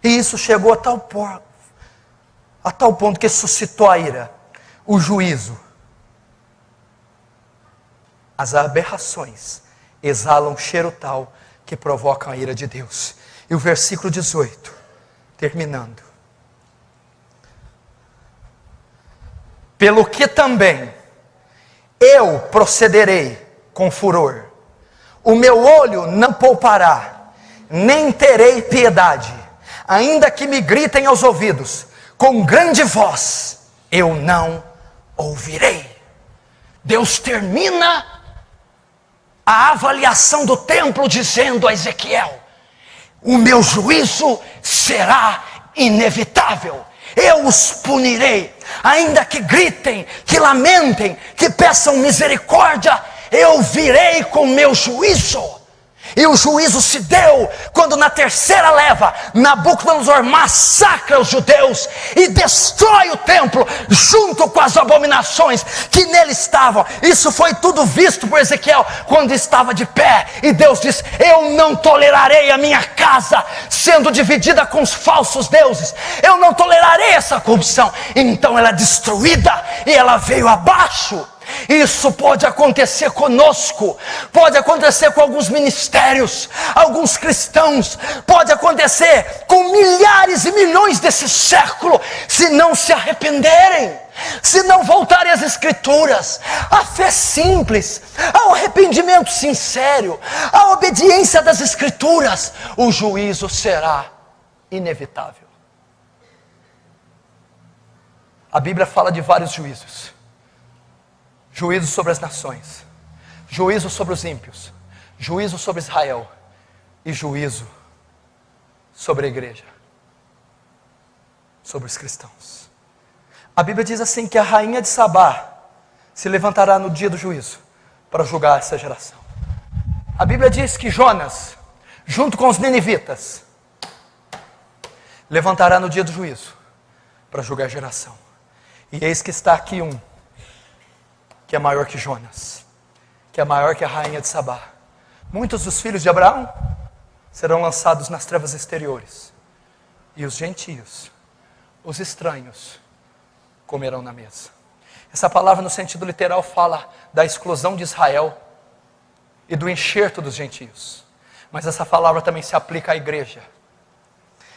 [SPEAKER 1] E isso chegou a tal ponto que suscitou a ira, o juízo. As aberrações exalam um cheiro tal que provocam a ira de Deus. E o versículo 18, terminando: pelo que também eu procederei com furor, o meu olho não poupará, nem terei piedade. Ainda que me gritem aos ouvidos, com grande voz, eu não ouvirei. Deus termina a avaliação do templo dizendo a Ezequiel: o meu juízo será inevitável, eu os punirei. Ainda que gritem, que lamentem, que peçam misericórdia, eu virei com meu juízo. E o juízo se deu quando na terceira leva Nabucodonosor massacra os judeus e destrói o templo junto com as abominações que nele estavam. Isso foi tudo visto por Ezequiel quando estava de pé, e Deus diz: eu não tolerarei a minha casa sendo dividida com os falsos deuses, eu não tolerarei essa corrupção. Então ela é destruída e ela veio abaixo. Isso pode acontecer conosco, pode acontecer com alguns ministérios, alguns cristãos, pode acontecer com milhares e milhões desse século, se não se arrependerem, se não voltarem às Escrituras, à fé simples, ao arrependimento sincero, à obediência das Escrituras. O juízo será inevitável. A Bíblia fala de vários juízos: juízo sobre as nações, juízo sobre os ímpios, juízo sobre Israel e juízo sobre a igreja, sobre os cristãos. A Bíblia diz assim que a rainha de Sabá se levantará no dia do juízo para julgar essa geração. A Bíblia diz que Jonas, junto com os ninivitas, levantará no dia do juízo para julgar a geração. E eis que está aqui um, que é maior que Jonas, que é maior que a rainha de Sabá. Muitos dos filhos de Abraão serão lançados nas trevas exteriores, e os gentios, os estranhos, comerão na mesa. Essa palavra no sentido literal fala da exclusão de Israel e do enxerto dos gentios. Mas essa palavra também se aplica à igreja,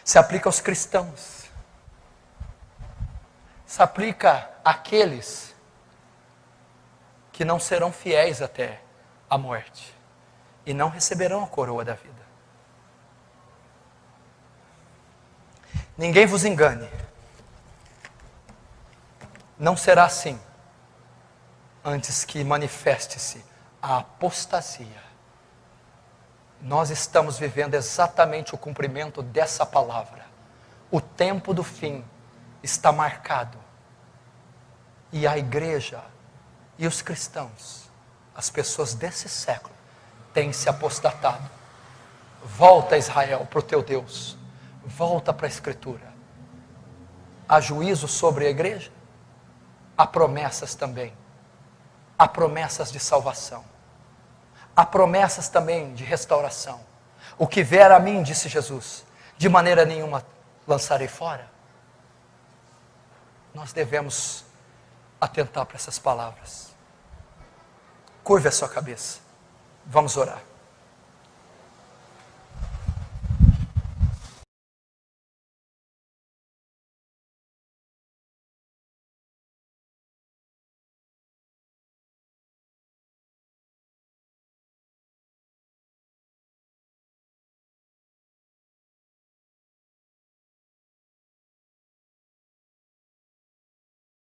[SPEAKER 1] se aplica aos cristãos, se aplica àqueles que não serão fiéis até a morte e não receberão a coroa da vida. Ninguém vos engane, não será assim, antes que manifeste-se a apostasia. Nós estamos vivendo exatamente o cumprimento dessa palavra. O tempo do fim está marcado. E a igreja e os cristãos, as pessoas desse século, têm se apostatado. Volta, Israel, para o teu Deus. Volta para a Escritura. Há juízo sobre a igreja? Há promessas também. Há promessas de salvação. Há promessas também de restauração. O que vier a mim, disse Jesus, de maneira nenhuma lançarei fora. Nós devemos atentar para essas palavras. Curve a sua cabeça. Vamos orar.